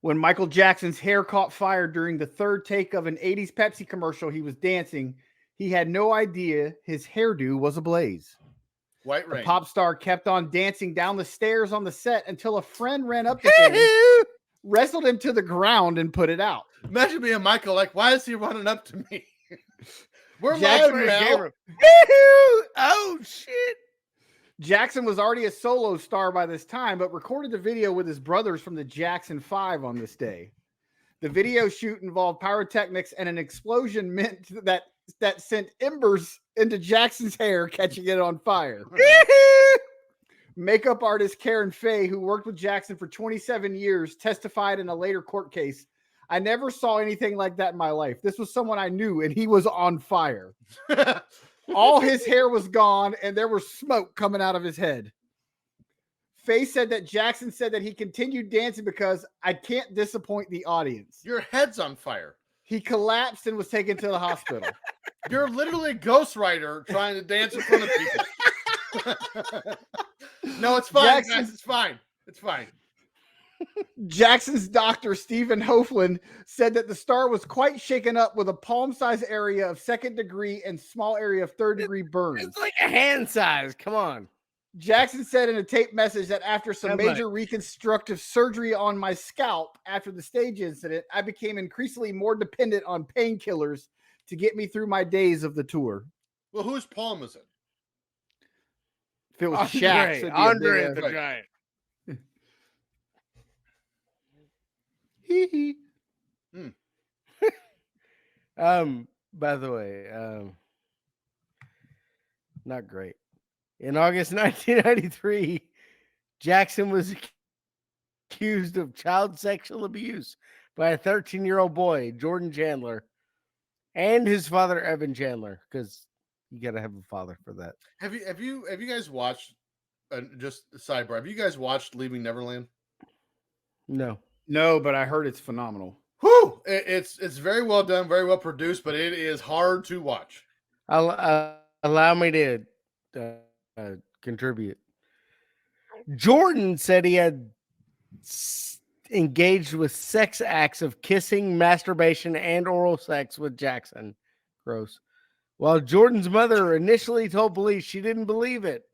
[SPEAKER 3] When Michael Jackson's hair caught fire during the third take of an 80s Pepsi commercial, he was dancing. He had no idea his hairdo was ablaze.
[SPEAKER 1] White Rain.
[SPEAKER 3] The pop star kept on dancing down the stairs on the set until a friend ran up to him, wrestled him to the ground, and put it out.
[SPEAKER 1] Imagine being Michael, like, why is he running up to me? We're
[SPEAKER 3] Jackson
[SPEAKER 1] live,
[SPEAKER 3] was
[SPEAKER 1] Mel.
[SPEAKER 2] Oh shit!
[SPEAKER 3] Jackson was already a solo star by this time, but recorded the video with his brothers from the Jackson 5 on this day. The video shoot involved pyrotechnics and an explosion meant that sent embers into Jackson's hair, catching it on fire. Makeup artist Karen Fay, who worked with Jackson for 27 years, testified in a later court case. I never saw anything like that in my life. This was someone I knew, and he was on fire. All his hair was gone, and there was smoke coming out of his head. Fay said that Jackson said that he continued dancing because I can't disappoint the audience.
[SPEAKER 1] Your head's on fire.
[SPEAKER 3] He collapsed and was taken to the hospital.
[SPEAKER 1] You're literally a ghostwriter trying to dance in front of people. No, it's fine, guys. It's fine. It's fine.
[SPEAKER 3] Jackson's doctor, Stephen Hofland, said that the star was quite shaken up with a palm-sized area of second degree and small area of third degree burns.
[SPEAKER 2] It's like a hand size. Come on.
[SPEAKER 3] Jackson said in a taped message that after some major reconstructive surgery on my scalp after the stage incident, I became increasingly more dependent on painkillers to get me through my days of the tour.
[SPEAKER 1] Well, whose palm is it?
[SPEAKER 3] If it was Shaq,
[SPEAKER 2] Andre the Giant. By the way, not great. In August 1993, Jackson was accused of child sexual abuse by a 13-year-old boy, Jordan Chandler, and his father, Evan Chandler, because you got to have a father for that.
[SPEAKER 1] Have you guys watched? Just a sidebar. Have you guys watched Leaving Neverland?
[SPEAKER 3] No, but I heard it's phenomenal.
[SPEAKER 1] Whew! It's very well done, very well produced, but it is hard to watch.
[SPEAKER 2] Allow me to contribute. Jordan said he had engaged with sex acts of kissing, masturbation, and oral sex with Jackson. Gross. While Jordan's mother initially told police she didn't believe it,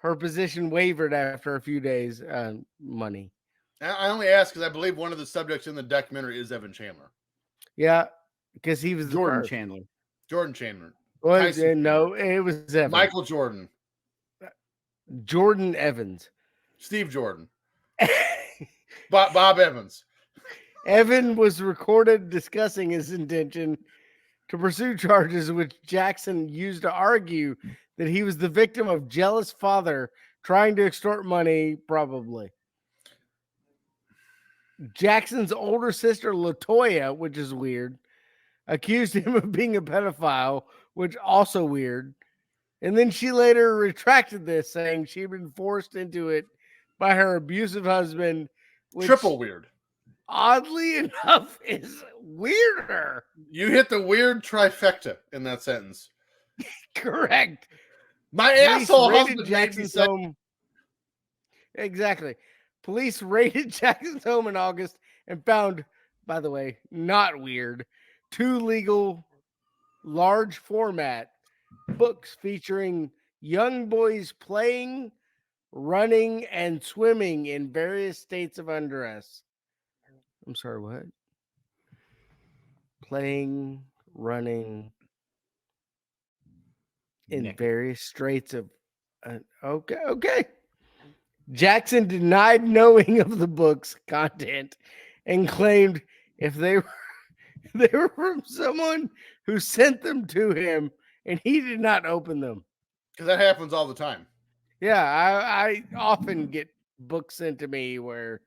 [SPEAKER 2] her position wavered after a few days. Money.
[SPEAKER 1] I only ask because I believe one of the subjects in the documentary is Evan Chandler.
[SPEAKER 2] Yeah, because he was
[SPEAKER 3] Jordan Chandler.
[SPEAKER 1] Jordan Chandler.
[SPEAKER 2] Well, no, it was Evan.
[SPEAKER 1] Michael Jordan.
[SPEAKER 2] Jordan Evans.
[SPEAKER 1] Steve Jordan. Bob Evans.
[SPEAKER 2] Evan was recorded discussing his intention to pursue charges which Jackson used to argue that he was the victim of jealous father trying to extort money, probably. Jackson's older sister, LaToya, which is weird, accused him of being a pedophile, which also weird. And then she later retracted this, saying she'd been forced into it by her abusive husband. Which,
[SPEAKER 1] triple weird.
[SPEAKER 2] Oddly enough, is weirder.
[SPEAKER 1] You hit the weird trifecta in that sentence.
[SPEAKER 2] Correct.
[SPEAKER 1] My asshole husband
[SPEAKER 2] Jackson's home. Exactly. Police raided Jackson's home in August and found, by the way, not weird, 2 legal large format books featuring young boys playing, running, and swimming in various states of undress. I'm sorry, what? Playing, running in various states of okay. Jackson denied knowing of the book's content and claimed if they were from someone who sent them to him and he did not open them.
[SPEAKER 1] Because that happens all the time.
[SPEAKER 2] Yeah, I often get books sent to me where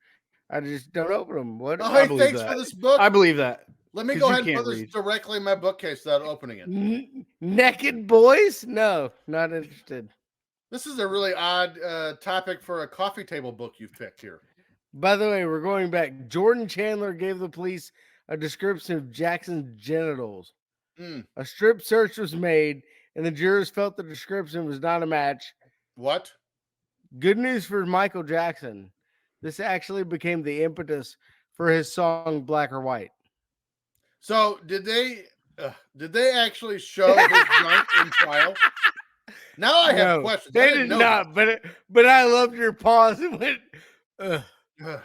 [SPEAKER 2] I just don't open them. What?
[SPEAKER 1] Oh, hey, thanks for this book.
[SPEAKER 3] I believe that.
[SPEAKER 1] Let me go ahead and put this directly in my bookcase without opening it.
[SPEAKER 2] Naked boys? No, not interested.
[SPEAKER 1] This is a really odd topic for a coffee table book you've picked here.
[SPEAKER 2] By the way, we're going back. Jordan Chandler gave the police a description of Jackson's genitals. A strip search was made, and the jurors felt the description was not a match.
[SPEAKER 1] What?
[SPEAKER 2] Good news for Michael Jackson. This actually became the impetus for his song Black or White.
[SPEAKER 1] So did they actually show his junk in trial? Now I have questions.
[SPEAKER 2] They did not, but I loved your pause and went,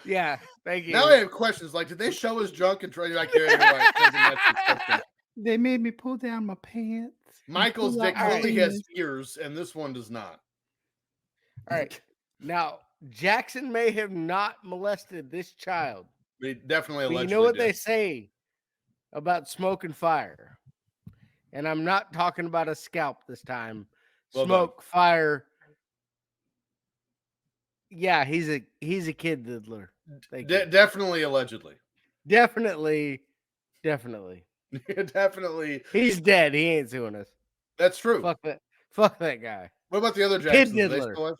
[SPEAKER 2] yeah, thank you.
[SPEAKER 1] Now I have questions. Like, did they show his junk in trial? Like, yeah, you're right.
[SPEAKER 3] They made me pull down my pants.
[SPEAKER 1] Michael's
[SPEAKER 3] Pull
[SPEAKER 1] dick
[SPEAKER 3] out my
[SPEAKER 1] only has
[SPEAKER 3] penis.
[SPEAKER 1] ears, and this one does not.
[SPEAKER 2] All right. Now, Jackson may have not molested this child.
[SPEAKER 1] They definitely
[SPEAKER 2] But
[SPEAKER 1] allegedly
[SPEAKER 2] you know what
[SPEAKER 1] did.
[SPEAKER 2] they say about smoke and fire? And I'm not talking about a scalp this time.
[SPEAKER 1] Well
[SPEAKER 2] Smoke, fire. Yeah, he's a kid diddler. Thank you.
[SPEAKER 1] Definitely allegedly.
[SPEAKER 2] Definitely.
[SPEAKER 1] Definitely.
[SPEAKER 2] He's dead. He ain't suing us.
[SPEAKER 1] That's true.
[SPEAKER 2] Fuck that guy.
[SPEAKER 1] What about the other
[SPEAKER 2] Kid
[SPEAKER 1] Jacksons? Are they
[SPEAKER 2] diddler.
[SPEAKER 1] still alive?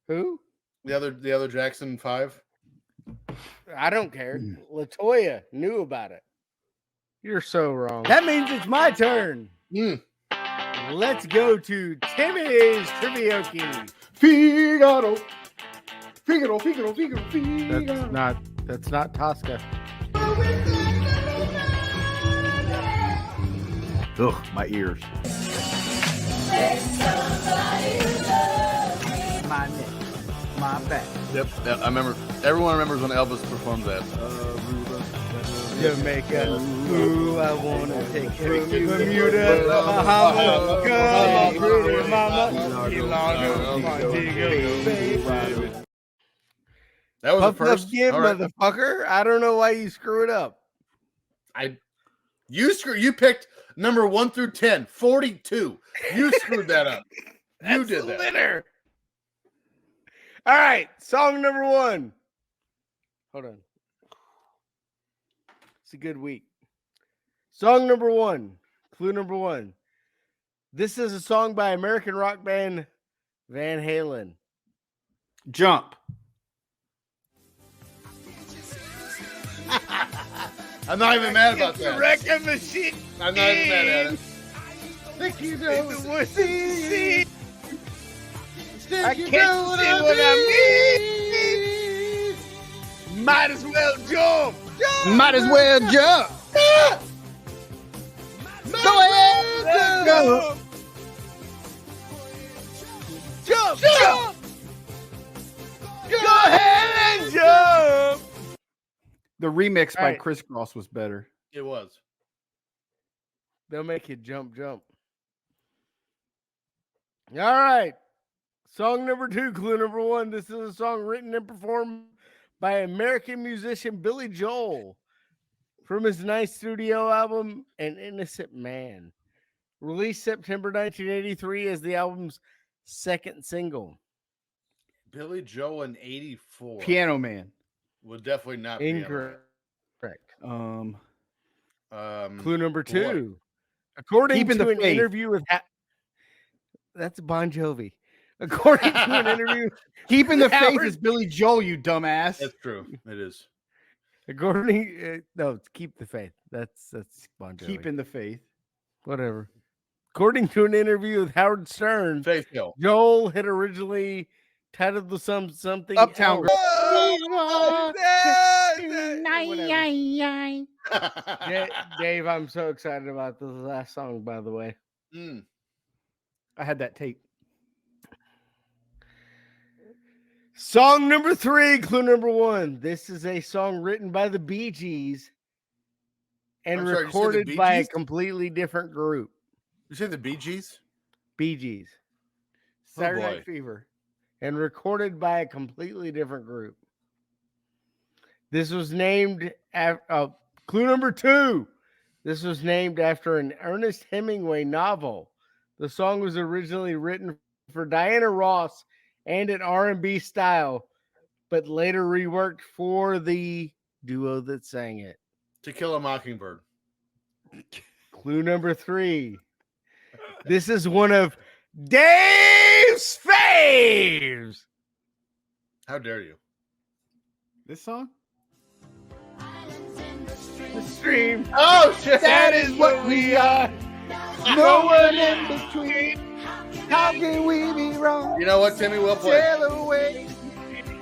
[SPEAKER 2] Who?
[SPEAKER 1] The other Jackson 5?
[SPEAKER 2] I don't care. LaToya knew about it. You're so wrong. That means it's my turn. Let's go to Timmy's Trivioki.
[SPEAKER 3] Figaro.
[SPEAKER 2] That's not Tosca.
[SPEAKER 3] Ugh, my ears. My neck. My back.
[SPEAKER 1] Yep. I remember. Everyone remembers when Elvis performed that.
[SPEAKER 2] Jamaica. Ooh, I wanna take Bermuda. Bahama. Come on, pretty mama.
[SPEAKER 1] That was the
[SPEAKER 2] Puff
[SPEAKER 1] first.
[SPEAKER 2] Give,
[SPEAKER 1] All right.
[SPEAKER 2] motherfucker. I don't know why you screw it up.
[SPEAKER 1] You picked number 1 through 10, 42. You screwed that up. You did that.
[SPEAKER 2] Litter. All right, song number 1. Hold on. It's a good week. Song number 1. Clue number 1. This is a song by American rock band Van Halen.
[SPEAKER 3] Jump.
[SPEAKER 1] I'm not even mad about that.
[SPEAKER 2] Wrecking machine.
[SPEAKER 1] I'm not even mad at it.
[SPEAKER 2] Think you know what see. I
[SPEAKER 1] You
[SPEAKER 2] can't
[SPEAKER 1] know what
[SPEAKER 2] see
[SPEAKER 1] I
[SPEAKER 2] what I mean. Might as well jump.
[SPEAKER 3] Might as well jump.
[SPEAKER 2] Go ahead. Go. Jump. Go ahead and jump.
[SPEAKER 3] The remix by
[SPEAKER 2] right.
[SPEAKER 3] Criss Cross was better.
[SPEAKER 1] It was.
[SPEAKER 2] They'll make you jump. All right. Song number 2, clue number 1. This is a song written and performed by American musician Billy Joel from his ninth studio album, An Innocent Man. Released September 1983 as the album's second single.
[SPEAKER 1] Billy Joel in 84.
[SPEAKER 3] Piano Man.
[SPEAKER 1] Would definitely not be.
[SPEAKER 2] Incorrect. Clue number 2. According
[SPEAKER 3] Keeping
[SPEAKER 2] to
[SPEAKER 3] the
[SPEAKER 2] an
[SPEAKER 3] Faith.
[SPEAKER 2] interview with that's Bon Jovi. According to an interview,
[SPEAKER 3] Keeping the Faith
[SPEAKER 2] Howard-
[SPEAKER 3] is Billy Joel, you dumbass.
[SPEAKER 1] That's true. It is.
[SPEAKER 2] according no, it's Keep the Faith. That's Bon Jovi.
[SPEAKER 3] Keeping the Faith.
[SPEAKER 2] Whatever. According to an interview with Howard Stern,
[SPEAKER 1] Faith Hill.
[SPEAKER 2] Joel had originally titled the something
[SPEAKER 3] Uptown
[SPEAKER 2] else. Dave, I'm so excited about this last song, by the way.
[SPEAKER 3] I had that tape.
[SPEAKER 2] Song number 3, clue number 1. This is a song written by the Bee Gees and
[SPEAKER 1] I'm sorry, you said the
[SPEAKER 2] recorded
[SPEAKER 1] Bee
[SPEAKER 2] by a
[SPEAKER 1] Gees?
[SPEAKER 2] completely different group.
[SPEAKER 1] You say the Bee Gees?
[SPEAKER 2] Bee Gees.
[SPEAKER 3] Saturday
[SPEAKER 1] boy.
[SPEAKER 3] Night Fever.
[SPEAKER 2] And recorded by a completely different group. This was named after clue number 2. This was named after an Ernest Hemingway novel. The song was originally written for Diana Ross and an R&B style, but later reworked for the duo that sang it.
[SPEAKER 1] To Kill a Mockingbird.
[SPEAKER 2] Clue number 3. This is one of Dave's faves.
[SPEAKER 1] How dare you?
[SPEAKER 3] This song?
[SPEAKER 2] The stream.
[SPEAKER 1] Oh, shit.
[SPEAKER 2] That is what we are. No one in between. How can we be wrong?
[SPEAKER 1] You know what, Timmy? We'll play.
[SPEAKER 2] Sail away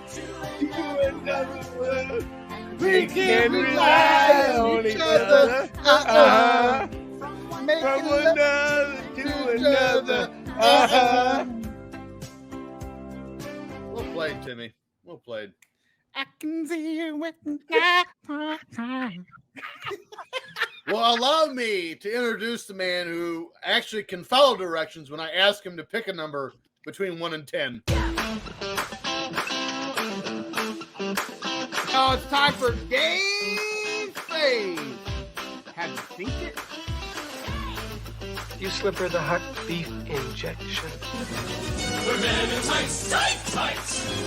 [SPEAKER 2] to another world. We can rely on each other. From another to another.
[SPEAKER 1] We'll play, Timmy. We'll play.
[SPEAKER 3] I can see you with
[SPEAKER 1] Well, allow me to introduce the man who actually can follow directions when I ask him to pick a number between 1 and 10.
[SPEAKER 3] Oh, it's time for Dave's Fave. Have you seen it?
[SPEAKER 6] You slip her the hot beef injection.
[SPEAKER 7] We're men in tights, tight tights.
[SPEAKER 8] Maybe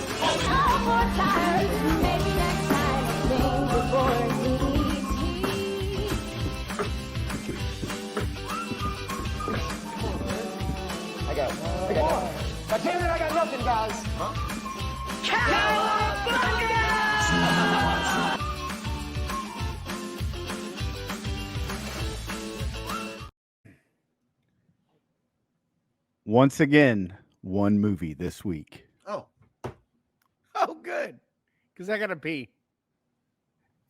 [SPEAKER 8] next time, think before it leaves.
[SPEAKER 6] I got nothing. God damn it, I got nothing, guys.
[SPEAKER 3] Once again, one movie this week.
[SPEAKER 1] Oh,
[SPEAKER 2] Oh, good. Because I got to pee.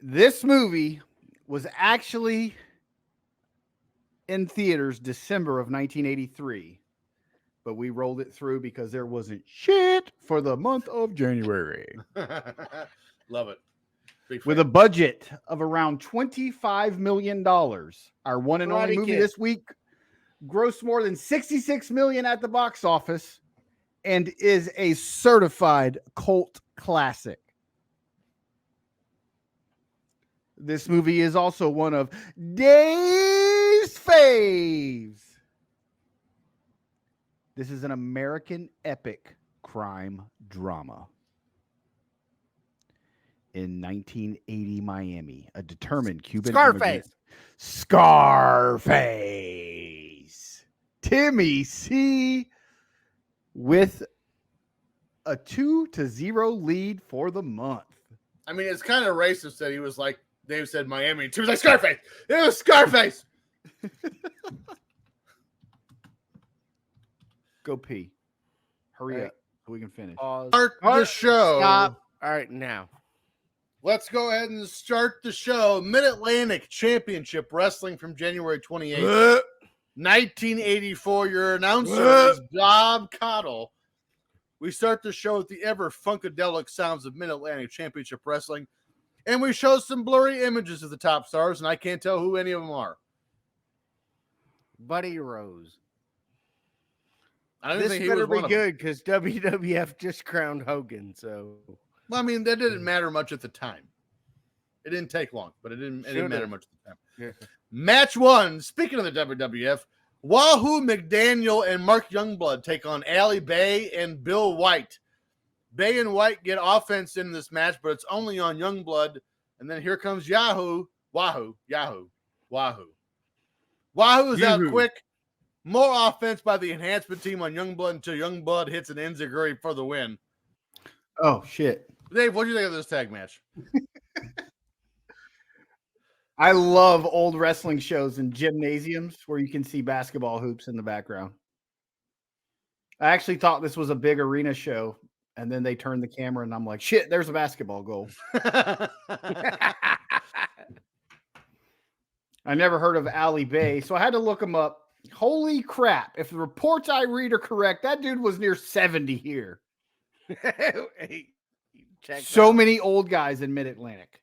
[SPEAKER 3] This movie was actually in theaters December of 1983, but we rolled it through because there wasn't shit for the month of January.
[SPEAKER 1] love it. Big
[SPEAKER 3] With
[SPEAKER 1] fan.
[SPEAKER 3] a budget of around $25 million, our one and only
[SPEAKER 2] Karate
[SPEAKER 3] movie
[SPEAKER 2] Kid.
[SPEAKER 3] this week grossed more than $66 million at the box office and is a certified cult classic. This movie is also one of Dave's faves. This is an American epic crime drama. In 1980 Miami, a determined Cuban immigrant- Scarface. Timmy C with a 2-0 lead for the month.
[SPEAKER 1] I mean, it's kind of racist that he was like, Dave said Miami, and he was like, Scarface. It was Scarface.
[SPEAKER 3] Go pee. Hurry
[SPEAKER 2] Right.
[SPEAKER 3] up so we can finish.
[SPEAKER 2] Pause.
[SPEAKER 1] Start the show.
[SPEAKER 2] Stop. All right, now.
[SPEAKER 1] Let's go ahead and start the show. Mid-Atlantic Championship Wrestling from January 28th, 1984. Your announcer is Bob Cottle. We start the show with the ever-funkadelic sounds of Mid-Atlantic Championship Wrestling, and we show some blurry images of the top stars, and I can't tell who any of them are.
[SPEAKER 2] Buddy Rose.
[SPEAKER 1] I don't
[SPEAKER 2] This
[SPEAKER 1] think he
[SPEAKER 2] better
[SPEAKER 1] was
[SPEAKER 2] be
[SPEAKER 1] one of them.
[SPEAKER 2] good because WWF just crowned Hogan. So
[SPEAKER 1] Well, I mean, that didn't matter much at the time. It didn't take long, but it didn't matter
[SPEAKER 2] Should've.
[SPEAKER 1] much at the time.
[SPEAKER 2] Yeah.
[SPEAKER 1] Match 1. Speaking of the WWF, Wahoo McDaniel and Mark Youngblood take on Allie Bay and Bill White. Bay and White get offense in this match, but it's only on Youngblood. And then here comes Wahoo is out
[SPEAKER 2] Yoo-hoo.
[SPEAKER 1] quick. More offense by the enhancement team on Youngblood until Youngblood hits an enziguri for the win.
[SPEAKER 3] Oh, shit.
[SPEAKER 1] Dave, what do you think of this tag match?
[SPEAKER 3] I love old wrestling shows in gymnasiums where you can see basketball hoops in the background. I actually thought this was a big arena show, and then they turned the camera, and I'm like, shit, there's a basketball goal. I never heard of Allie Bay, so I had to look him up. Holy crap. If the reports I read are correct, that dude was near 70 here.
[SPEAKER 2] Hey, check
[SPEAKER 3] So
[SPEAKER 2] out.
[SPEAKER 3] many old guys in Mid-Atlantic.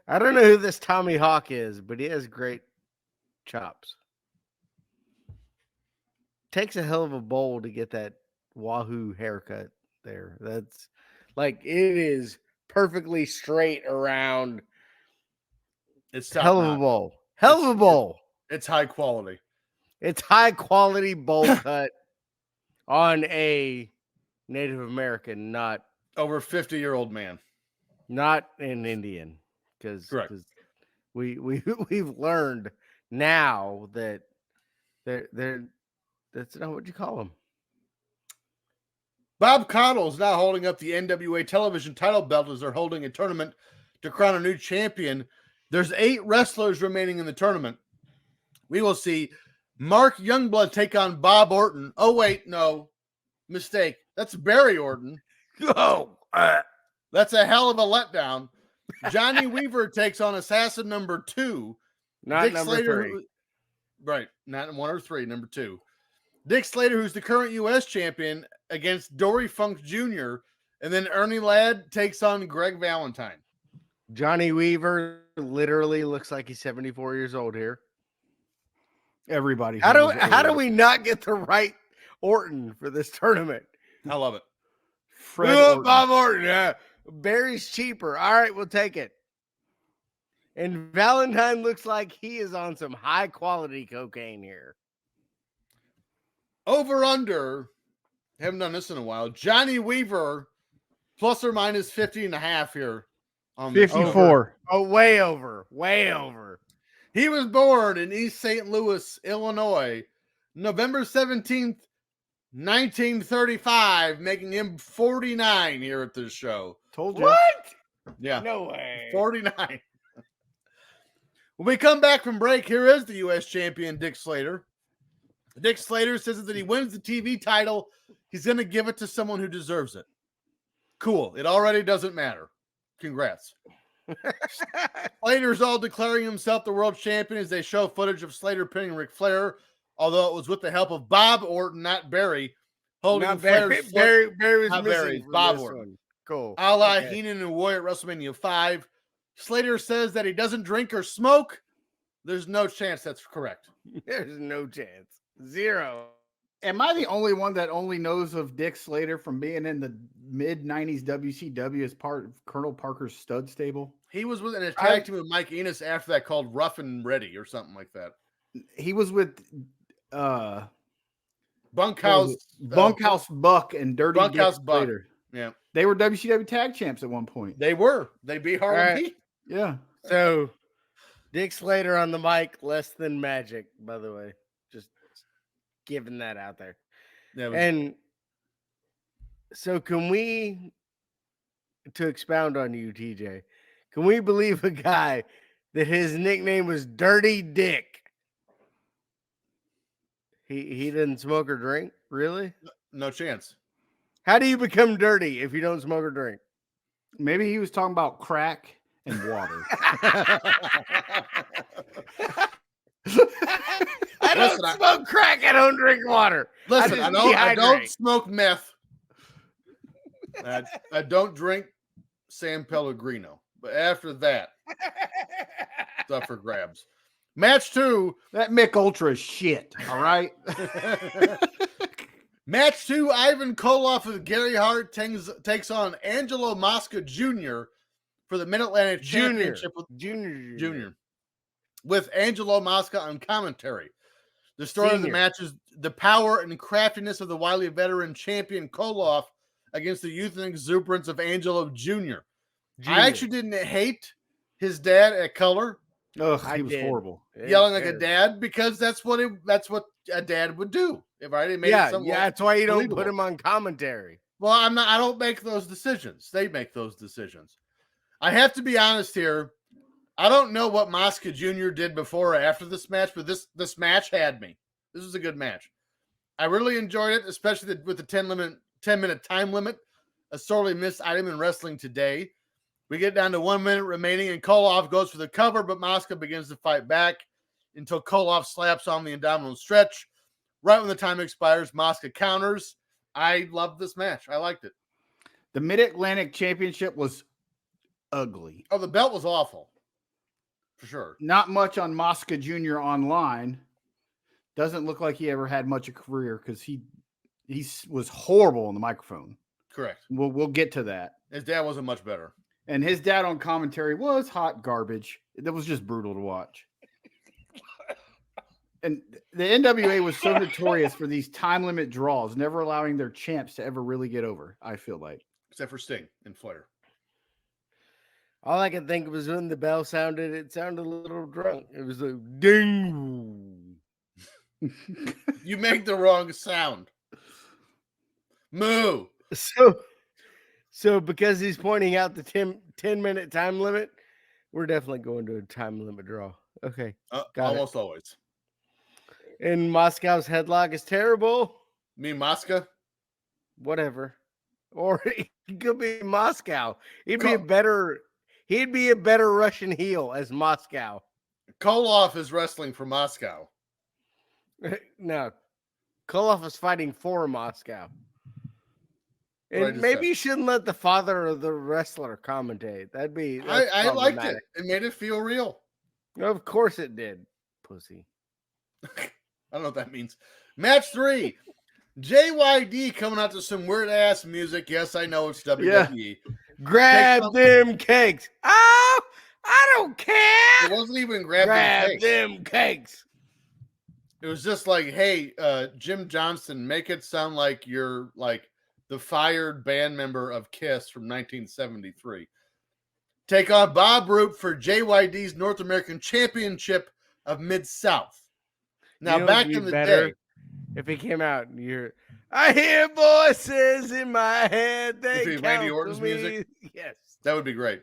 [SPEAKER 2] I don't know who this Tommy Hawk is, but he has great chops. Takes a hell of a bowl to get that Wahoo haircut there. That's like it is perfectly straight around.
[SPEAKER 1] It's
[SPEAKER 2] Hell of a
[SPEAKER 1] top-notch.
[SPEAKER 2] bowl. Hell of a bowl.
[SPEAKER 1] It's high quality.
[SPEAKER 2] It's high quality bowl cut on a Native American, not
[SPEAKER 1] Over 50-year-old man.
[SPEAKER 2] an Indian. Because
[SPEAKER 1] Correct.
[SPEAKER 2] we've learned now that they're that's not what you call them.
[SPEAKER 1] Bob Cottle is now holding up the NWA television title belt as they're holding a tournament to crown a new champion. There's 8 wrestlers remaining in the tournament. We will see Mark Youngblood take on Bob Orton. Oh, wait, no. Mistake. That's Barry Orton.
[SPEAKER 2] Oh,
[SPEAKER 1] That's a hell of a letdown. Johnny Weaver takes on Assassin number 2.
[SPEAKER 2] not
[SPEAKER 1] Dick
[SPEAKER 2] number
[SPEAKER 1] Slater,
[SPEAKER 2] 3.
[SPEAKER 1] Right, not 1 or 3, number 2. Dick Slater, who's the current U.S. champion, against Dory Funk Jr., and then Ernie Ladd takes on Greg Valentine.
[SPEAKER 2] Johnny Weaver, literally looks like he's 74 years old here.
[SPEAKER 3] Everybody.
[SPEAKER 2] How do
[SPEAKER 3] old.
[SPEAKER 2] we not get the right Orton for this tournament?
[SPEAKER 1] I love it.
[SPEAKER 3] Fred
[SPEAKER 2] Look,
[SPEAKER 3] Orton.
[SPEAKER 2] Bob Orton. Yeah. Barry's cheaper. All right, we'll take it. And Valentine looks like he is on some high quality cocaine here.
[SPEAKER 1] Over under. Haven't done this in a while. Johnny Weaver, plus or minus 50.5 here. On the show.
[SPEAKER 3] 54.
[SPEAKER 2] Oh, way over. Way over.
[SPEAKER 1] He was born in East St. Louis, Illinois, November 17th, 1935, making him 49 here at this show.
[SPEAKER 3] Told you.
[SPEAKER 2] What?
[SPEAKER 1] Yeah.
[SPEAKER 2] No way.
[SPEAKER 1] 49. When we come back from break, here is the U.S. champion, Dick Slater. Dick Slater says that if he wins the TV title, he's going to give it to someone who deserves it. Cool. It already doesn't matter. Congrats. Slater's all declaring himself the world champion as they show footage of Slater pinning Ric Flair, although it was with the help of Bob Orton, not Barry, holding
[SPEAKER 2] Not
[SPEAKER 1] Flair's foot.
[SPEAKER 2] Barry was
[SPEAKER 1] Not
[SPEAKER 2] missing
[SPEAKER 1] Barry,
[SPEAKER 2] from
[SPEAKER 1] Bob
[SPEAKER 2] this
[SPEAKER 1] Orton.
[SPEAKER 2] one. Cool.
[SPEAKER 1] A la
[SPEAKER 2] Okay.
[SPEAKER 1] Heenan and Roy at WrestleMania 5. Slater says that he doesn't drink or smoke. There's no chance that's correct.
[SPEAKER 2] There's no chance. Zero.
[SPEAKER 3] Am I the only one that only knows of Dick Slater from being in the mid-90s WCW as part of Colonel Parker's stud stable?
[SPEAKER 1] He was with an tag team with Mike Enos after that called Rough and Ready or something like that.
[SPEAKER 3] He was with
[SPEAKER 1] Bunkhouse.
[SPEAKER 3] Bunkhouse Buck and Dirty
[SPEAKER 1] Bunkhouse
[SPEAKER 3] Dick
[SPEAKER 1] Buck.
[SPEAKER 3] Slater.
[SPEAKER 1] Yeah,
[SPEAKER 3] They were WCW tag champs at one point.
[SPEAKER 1] they were. They beat Harlem
[SPEAKER 2] All right.
[SPEAKER 1] Heat.
[SPEAKER 3] Yeah.
[SPEAKER 2] So, Dick Slater on the mic, less than magic, by the way. Just giving that out there.
[SPEAKER 1] Yeah,
[SPEAKER 2] And so, can we, to expound on you, TJ, can we believe a guy that his nickname was Dirty Dick? He didn't smoke or drink? Really?
[SPEAKER 1] no chance.
[SPEAKER 2] How do you become dirty if you don't smoke or drink?
[SPEAKER 3] Maybe he was talking about crack and water.
[SPEAKER 2] I don't
[SPEAKER 1] Listen,
[SPEAKER 2] smoke crack. I don't drink water.
[SPEAKER 1] Listen,
[SPEAKER 2] just
[SPEAKER 1] I don't
[SPEAKER 2] dehydrate.
[SPEAKER 1] smoke meth. I don't drink San Pellegrino. But after that, it's up for grabs. Match 2.
[SPEAKER 3] That Mick Ultra is shit. All right.
[SPEAKER 1] Match 2, Ivan Koloff with Gary Hart takes on Angelo Mosca Jr. for the Mid-Atlantic Championship
[SPEAKER 2] Junior.
[SPEAKER 1] with Angelo Mosca on commentary. The story of the
[SPEAKER 2] Senior.
[SPEAKER 1] match is the power and craftiness of the wily veteran champion Koloff against the youth and exuberance of Angelo Jr. I actually didn't hate his dad at color
[SPEAKER 3] Ugh,
[SPEAKER 2] I
[SPEAKER 3] he was
[SPEAKER 2] did.
[SPEAKER 3] horrible.
[SPEAKER 1] yelling like a dad because that's what a dad would do. If I didn't make
[SPEAKER 2] Yeah,
[SPEAKER 1] it something
[SPEAKER 2] that's why you don't put
[SPEAKER 1] believable.
[SPEAKER 2] him on commentary.
[SPEAKER 1] Well, I don't make those decisions. They make those decisions. I have to be honest here. I don't know what Mosca Jr. did before or after this match, but this match had me. This was a good match. I really enjoyed it, especially with the 10-minute time limit, a sorely missed item in wrestling today. We get down to 1 minute remaining, and Koloff goes for the cover, but Mosca begins to fight back until Koloff slaps on the abdominal stretch. Right when the time expires, Mosca counters. I loved this match. I liked it.
[SPEAKER 3] The Mid-Atlantic Championship was ugly.
[SPEAKER 1] Oh, the belt was awful. For sure.
[SPEAKER 3] Not much on Mosca Jr. online. Doesn't look like he ever had much of a career because he was horrible on the microphone.
[SPEAKER 1] Correct.
[SPEAKER 3] We'll get to that.
[SPEAKER 1] His dad wasn't much better.
[SPEAKER 3] And his dad on commentary was hot garbage. That was just brutal to watch. And the NWA was so notorious for these time limit draws, never allowing their champs to ever really get over, I feel like.
[SPEAKER 1] Except for Sting and Flair.
[SPEAKER 2] All I could think was when the bell sounded, it sounded a little drunk. It was like ding.
[SPEAKER 1] You make the wrong sound. Moo.
[SPEAKER 2] So because he's pointing out the 10-minute time limit, we're definitely going to a time limit draw. Okay. Got
[SPEAKER 1] Almost always.
[SPEAKER 2] And Moscow's headlock is terrible.
[SPEAKER 1] Me, Mosca.
[SPEAKER 2] Whatever. Or he could be Moscow. He'd be a better Russian heel as Moscow.
[SPEAKER 1] Koloff is wrestling for Moscow.
[SPEAKER 2] No. Koloff is fighting for Moscow. And maybe you shouldn't let the father of the wrestler commentate.
[SPEAKER 1] I liked it. It made it feel real.
[SPEAKER 2] Of course it did, pussy.
[SPEAKER 1] I don't know what that means. Match 3. JYD coming out to some weird ass music. Yes, I know it's WWE.
[SPEAKER 2] Grab them cakes. Oh, I don't care.
[SPEAKER 1] It wasn't even grab
[SPEAKER 2] them cakes.
[SPEAKER 1] It was just like, hey, Jim Johnston, make it sound like you're like the fired band member of Kiss from 1973. Take on Bob Roop for JYD's North American Championship of Mid-South. Now, back in the day,
[SPEAKER 2] if he came out and I hear voices in my head. They
[SPEAKER 1] Randy Orton's music?
[SPEAKER 2] Yes.
[SPEAKER 1] That would be great.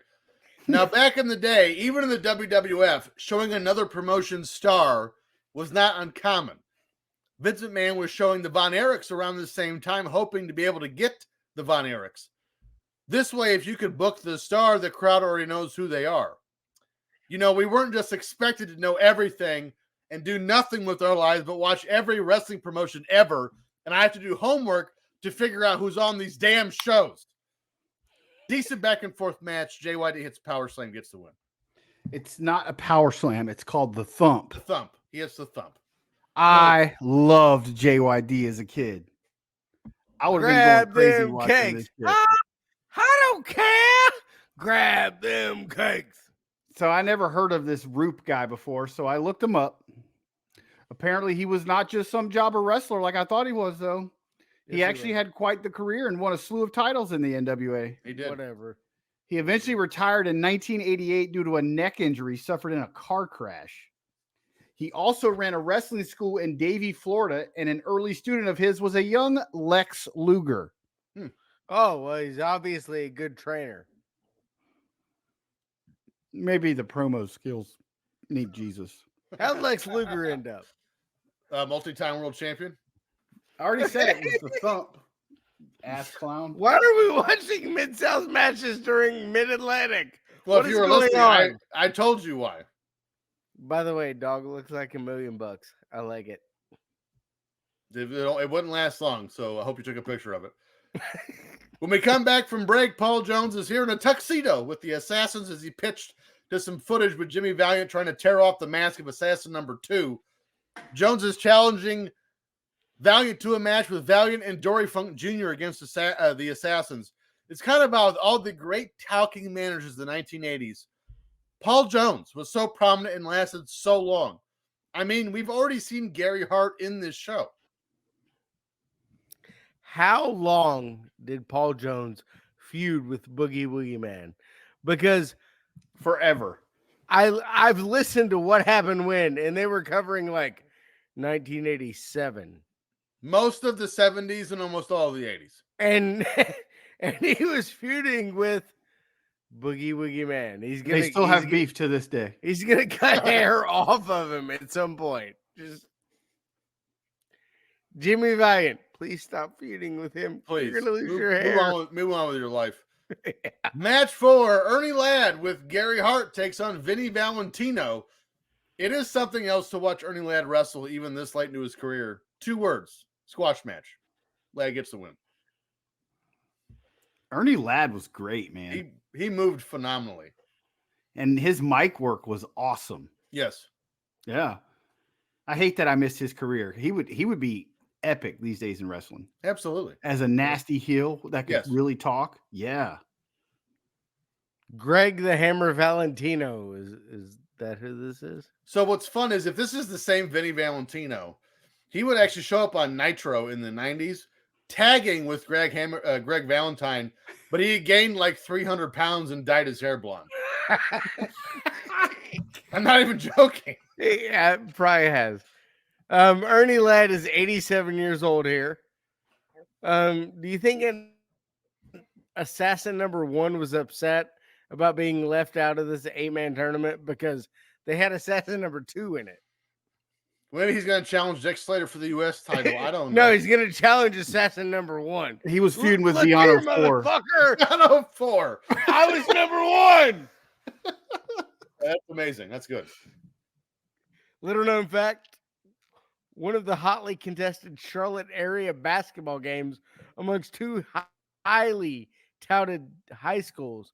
[SPEAKER 1] Now, back in the day, even in the WWF, showing another promotion star was not uncommon. Vince McMahon was showing the Von Erichs around the same time, hoping to be able to get the Von Erichs. This way, if you could book the star, the crowd already knows who they are. You know, we weren't just expected to know everything and do nothing with our lives, but watch every wrestling promotion ever. And I have to do homework to figure out who's on these damn shows. Decent back and forth match. JYD hits power slam, gets the win.
[SPEAKER 3] It's not a power slam. It's called the thump.
[SPEAKER 1] The thump. He hits the thump.
[SPEAKER 3] I loved JYD as a kid. I would have been going crazy watching this shit.
[SPEAKER 2] I don't care. Grab them cakes.
[SPEAKER 3] So I never heard of this Roop guy before, so I looked him up. Apparently, he was not just some jobber wrestler like I thought he was, though. He actually had quite the career and won a slew of titles in the NWA.
[SPEAKER 1] He did.
[SPEAKER 2] Whatever.
[SPEAKER 3] He eventually retired in 1988 due to a neck injury suffered in a car crash. He also ran a wrestling school in Davie, Florida, and an early student of his was a young Lex Luger.
[SPEAKER 2] Oh, well, he's obviously a good trainer.
[SPEAKER 3] Maybe the promo skills need Jesus.
[SPEAKER 2] How'd Lex Luger end up?
[SPEAKER 1] Multi-time world champion.
[SPEAKER 3] I already said it was the thump. Ass clown.
[SPEAKER 2] Why are we watching Mid-South matches during Mid-Atlantic?
[SPEAKER 1] Well,
[SPEAKER 2] what
[SPEAKER 1] if you were listening, I told you why.
[SPEAKER 2] By the way, dog looks like $1 million. I like it.
[SPEAKER 1] It wouldn't last long, so I hope you took a picture of it. When we come back from break, Paul Jones is here in a tuxedo with the Assassins as he pitched to some footage with Jimmy Valiant trying to tear off the mask of Assassin number 2. Jones is challenging Valiant to a match with Valiant and Dory Funk Jr. against the Assassins. It's kind of about all the great talking managers of the 1980s. Paul Jones was so prominent and lasted so long. I mean, we've already seen Gary Hart in this show.
[SPEAKER 2] How long did Paul Jones feud with Boogie Woogie Man? Because
[SPEAKER 3] forever.
[SPEAKER 2] I've listened to What Happened When, and they were covering like 1987.
[SPEAKER 1] Most of the 70s and almost all of the 80s.
[SPEAKER 2] And he was feuding with Boogie Woogie Man.
[SPEAKER 3] They still have beef to this day.
[SPEAKER 2] He's gonna cut hair off of him at some point. Just Jimmy Valiant, please stop feuding with him.
[SPEAKER 1] Please.
[SPEAKER 2] You're gonna lose your hair.
[SPEAKER 1] Move on with your life.
[SPEAKER 2] Yeah.
[SPEAKER 1] Match 4, Ernie Ladd with Gary Hart takes on Vinny Valentino. It is something else to watch Ernie Ladd wrestle even this late into his career. 2 words, squash match. Ladd gets the win.
[SPEAKER 3] Ernie Ladd was great, man.
[SPEAKER 1] He moved phenomenally.
[SPEAKER 3] And his mic work was awesome.
[SPEAKER 1] Yes.
[SPEAKER 3] Yeah. I hate that I missed his career. He would be epic these days in wrestling.
[SPEAKER 1] Absolutely.
[SPEAKER 3] As a nasty heel that could really talk. Yeah.
[SPEAKER 2] Greg the Hammer Valentino. Is that who this is?
[SPEAKER 1] So what's fun is if this is the same Vinny Valentino, he would actually show up on Nitro in the 90s, tagging with Greg Valentine, but he gained like 300 pounds and dyed his hair blonde. I'm not even joking.
[SPEAKER 2] Yeah, probably has. Ernie Ladd is 87 years old here. Do you think Assassin number 1 was upset about being left out of this 8-man tournament because they had Assassin number 2 in it?
[SPEAKER 1] Maybe he's going to challenge Dick Slater for the U.S. title. I don't know.
[SPEAKER 2] No, he's going to challenge Assassin number 1.
[SPEAKER 3] He was feuding with Deano 4.
[SPEAKER 1] Deano 4.
[SPEAKER 2] I was number 1.
[SPEAKER 1] That's amazing. That's good.
[SPEAKER 2] Little known fact, one of the hotly contested Charlotte area basketball games amongst 2 highly touted high schools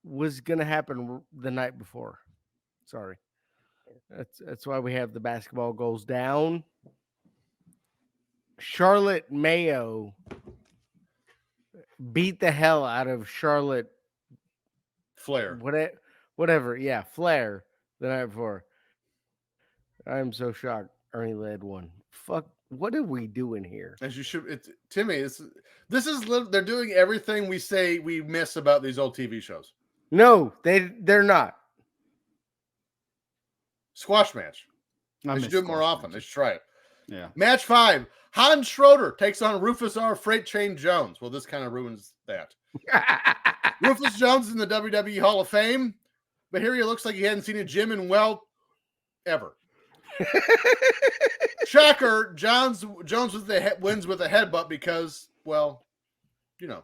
[SPEAKER 2] was going to happen the night before. Sorry. That's why we have the basketball goes down. Charlotte Mayo beat the hell out of Charlotte
[SPEAKER 1] Flair.
[SPEAKER 2] Whatever. Yeah, Flair the night before. I'm so shocked Ernie led one. Fuck, what are we doing here?
[SPEAKER 1] As you should, Timmy. This is they're doing everything we say we miss about these old TV shows.
[SPEAKER 2] No, they're not.
[SPEAKER 1] Squash match. They should do it more often. They should try it.
[SPEAKER 3] Yeah.
[SPEAKER 1] Match 5. Hans Schroeder takes on Rufus R. Freight Train Jones. Well, this kind of ruins that. Rufus Jones is in the WWE Hall of Fame, but here he looks like he hadn't seen a gym in, well, ever. Shocker, Jones wins with a headbutt because, well, you know.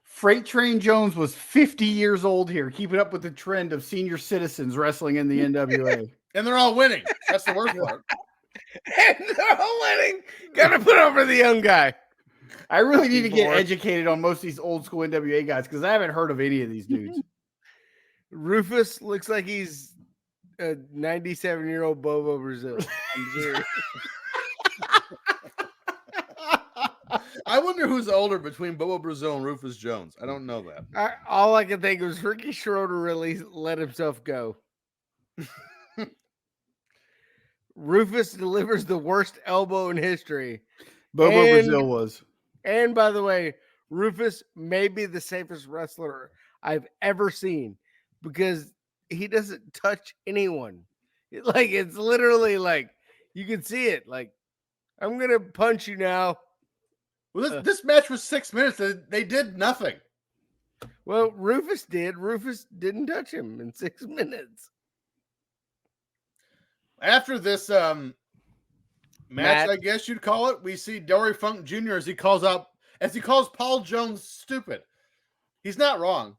[SPEAKER 3] Freight Train Jones was 50 years old here, keeping up with the trend of senior citizens wrestling in the NWA.
[SPEAKER 1] And they're all winning. That's the worst part.
[SPEAKER 2] And they're all winning. Gotta put over the young guy.
[SPEAKER 3] I really need to get educated on most of these old school NWA guys because I haven't heard of any of these dudes.
[SPEAKER 2] Rufus looks like he's a 97-year-old Bobo Brazil.
[SPEAKER 1] I wonder who's older between Bobo Brazil and Rufus Jones. I don't know that.
[SPEAKER 2] All I can think was Ricky Schroeder really let himself go. Rufus delivers the worst elbow in history.
[SPEAKER 3] Bobo Brazil was.
[SPEAKER 2] And by the way, Rufus may be the safest wrestler I've ever seen because he doesn't touch anyone. It's literally like you can see it. Like, I'm gonna punch you now.
[SPEAKER 1] Well, this match was 6 minutes. They did nothing.
[SPEAKER 2] Well, Rufus did. Rufus didn't touch him in 6 minutes.
[SPEAKER 1] After this match, I guess you'd call it, we see Dory Funk Jr. as he calls Paul Jones stupid. He's not wrong.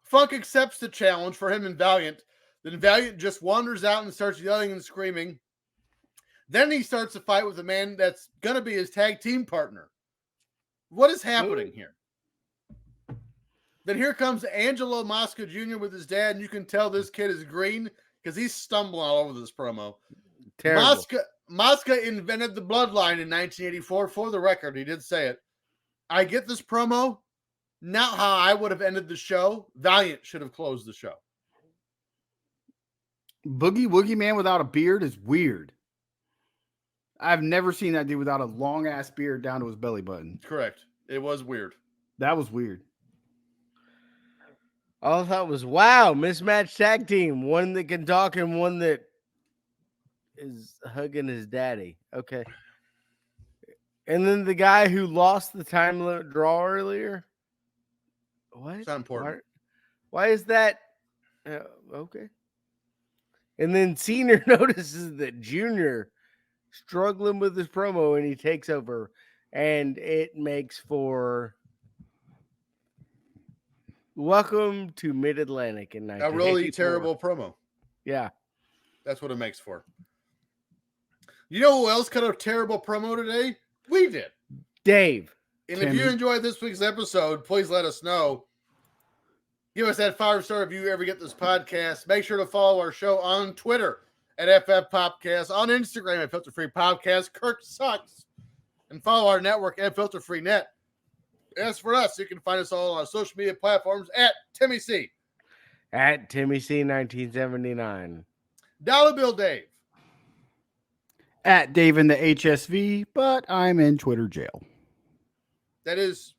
[SPEAKER 1] Funk accepts the challenge for him and Valiant. Then Valiant just wanders out and starts yelling and screaming. Then he starts a fight with a man that's going to be his tag team partner. What is happening here? Then here comes Angelo Mosca Jr. with his dad, and you can tell this kid is green because he's stumbling all over this promo.
[SPEAKER 2] Terrible.
[SPEAKER 1] Mosca invented the bloodline in 1984. For the record, he did say it. I get this promo. Not how I would have ended the show. Valiant should have closed the show.
[SPEAKER 3] Boogie Woogie Man without a beard is weird. I've never seen that dude without a long-ass beard down to his belly button.
[SPEAKER 1] Correct. It was weird.
[SPEAKER 3] That was weird.
[SPEAKER 2] All I thought was, wow, mismatched tag team. One that can talk and one that is hugging his daddy. Okay. And then the guy who lost the time limit draw earlier. What?
[SPEAKER 1] It's not important.
[SPEAKER 2] Why is that? Okay. And then Senior notices that Junior struggling with his promo and he takes over, and it makes for Welcome to Mid-Atlantic in 1984.
[SPEAKER 1] A really terrible promo.
[SPEAKER 2] Yeah.
[SPEAKER 1] That's what it makes for. You know who else cut a terrible promo today? We did.
[SPEAKER 2] Dave.
[SPEAKER 1] And if you enjoyed this week's episode, please let us know. Give us that 5-star review if you ever get this podcast. Make sure to follow our show on Twitter at FF Popcast, on Instagram at Filter Free Podcast. Kirk sucks. And follow our network at Filter Free Net. As for us, you can find us all on our social media platforms at Timmy C.
[SPEAKER 2] At Timmy C 1979.
[SPEAKER 1] Dollar Bill Dave.
[SPEAKER 3] At Dave in the HSV, but I'm in Twitter jail.
[SPEAKER 1] That is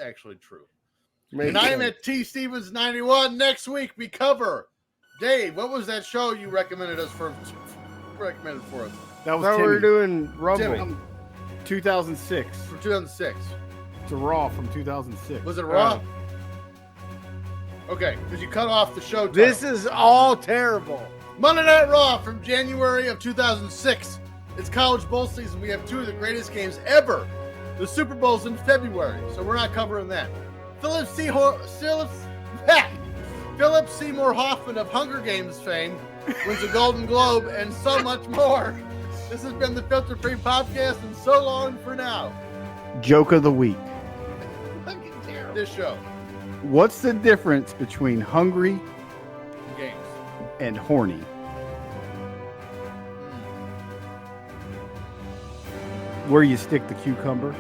[SPEAKER 1] actually true. And I am at T Stevens 91. Next week we cover Dave. What was that show you recommended for us?
[SPEAKER 3] That was
[SPEAKER 2] we were doing Rumble.
[SPEAKER 3] 2006.
[SPEAKER 1] For 2006.
[SPEAKER 3] It's a Raw from 2006.
[SPEAKER 1] Was it Raw? Okay, because you cut off the show title.
[SPEAKER 2] This is all terrible.
[SPEAKER 1] Monday Night Raw from January of 2006. It's college bowl season. We have two of the greatest games ever. The Super Bowl's in February, so we're not covering that. Philip Seymour Hoffman of Hunger Games fame wins a Golden Globe and so much more. This has been the Filter Free Podcast, and so long for now.
[SPEAKER 3] Joke of the week.
[SPEAKER 1] this show.
[SPEAKER 3] What's the difference between hungry
[SPEAKER 1] Games.
[SPEAKER 3] and horny? Where you stick the cucumber.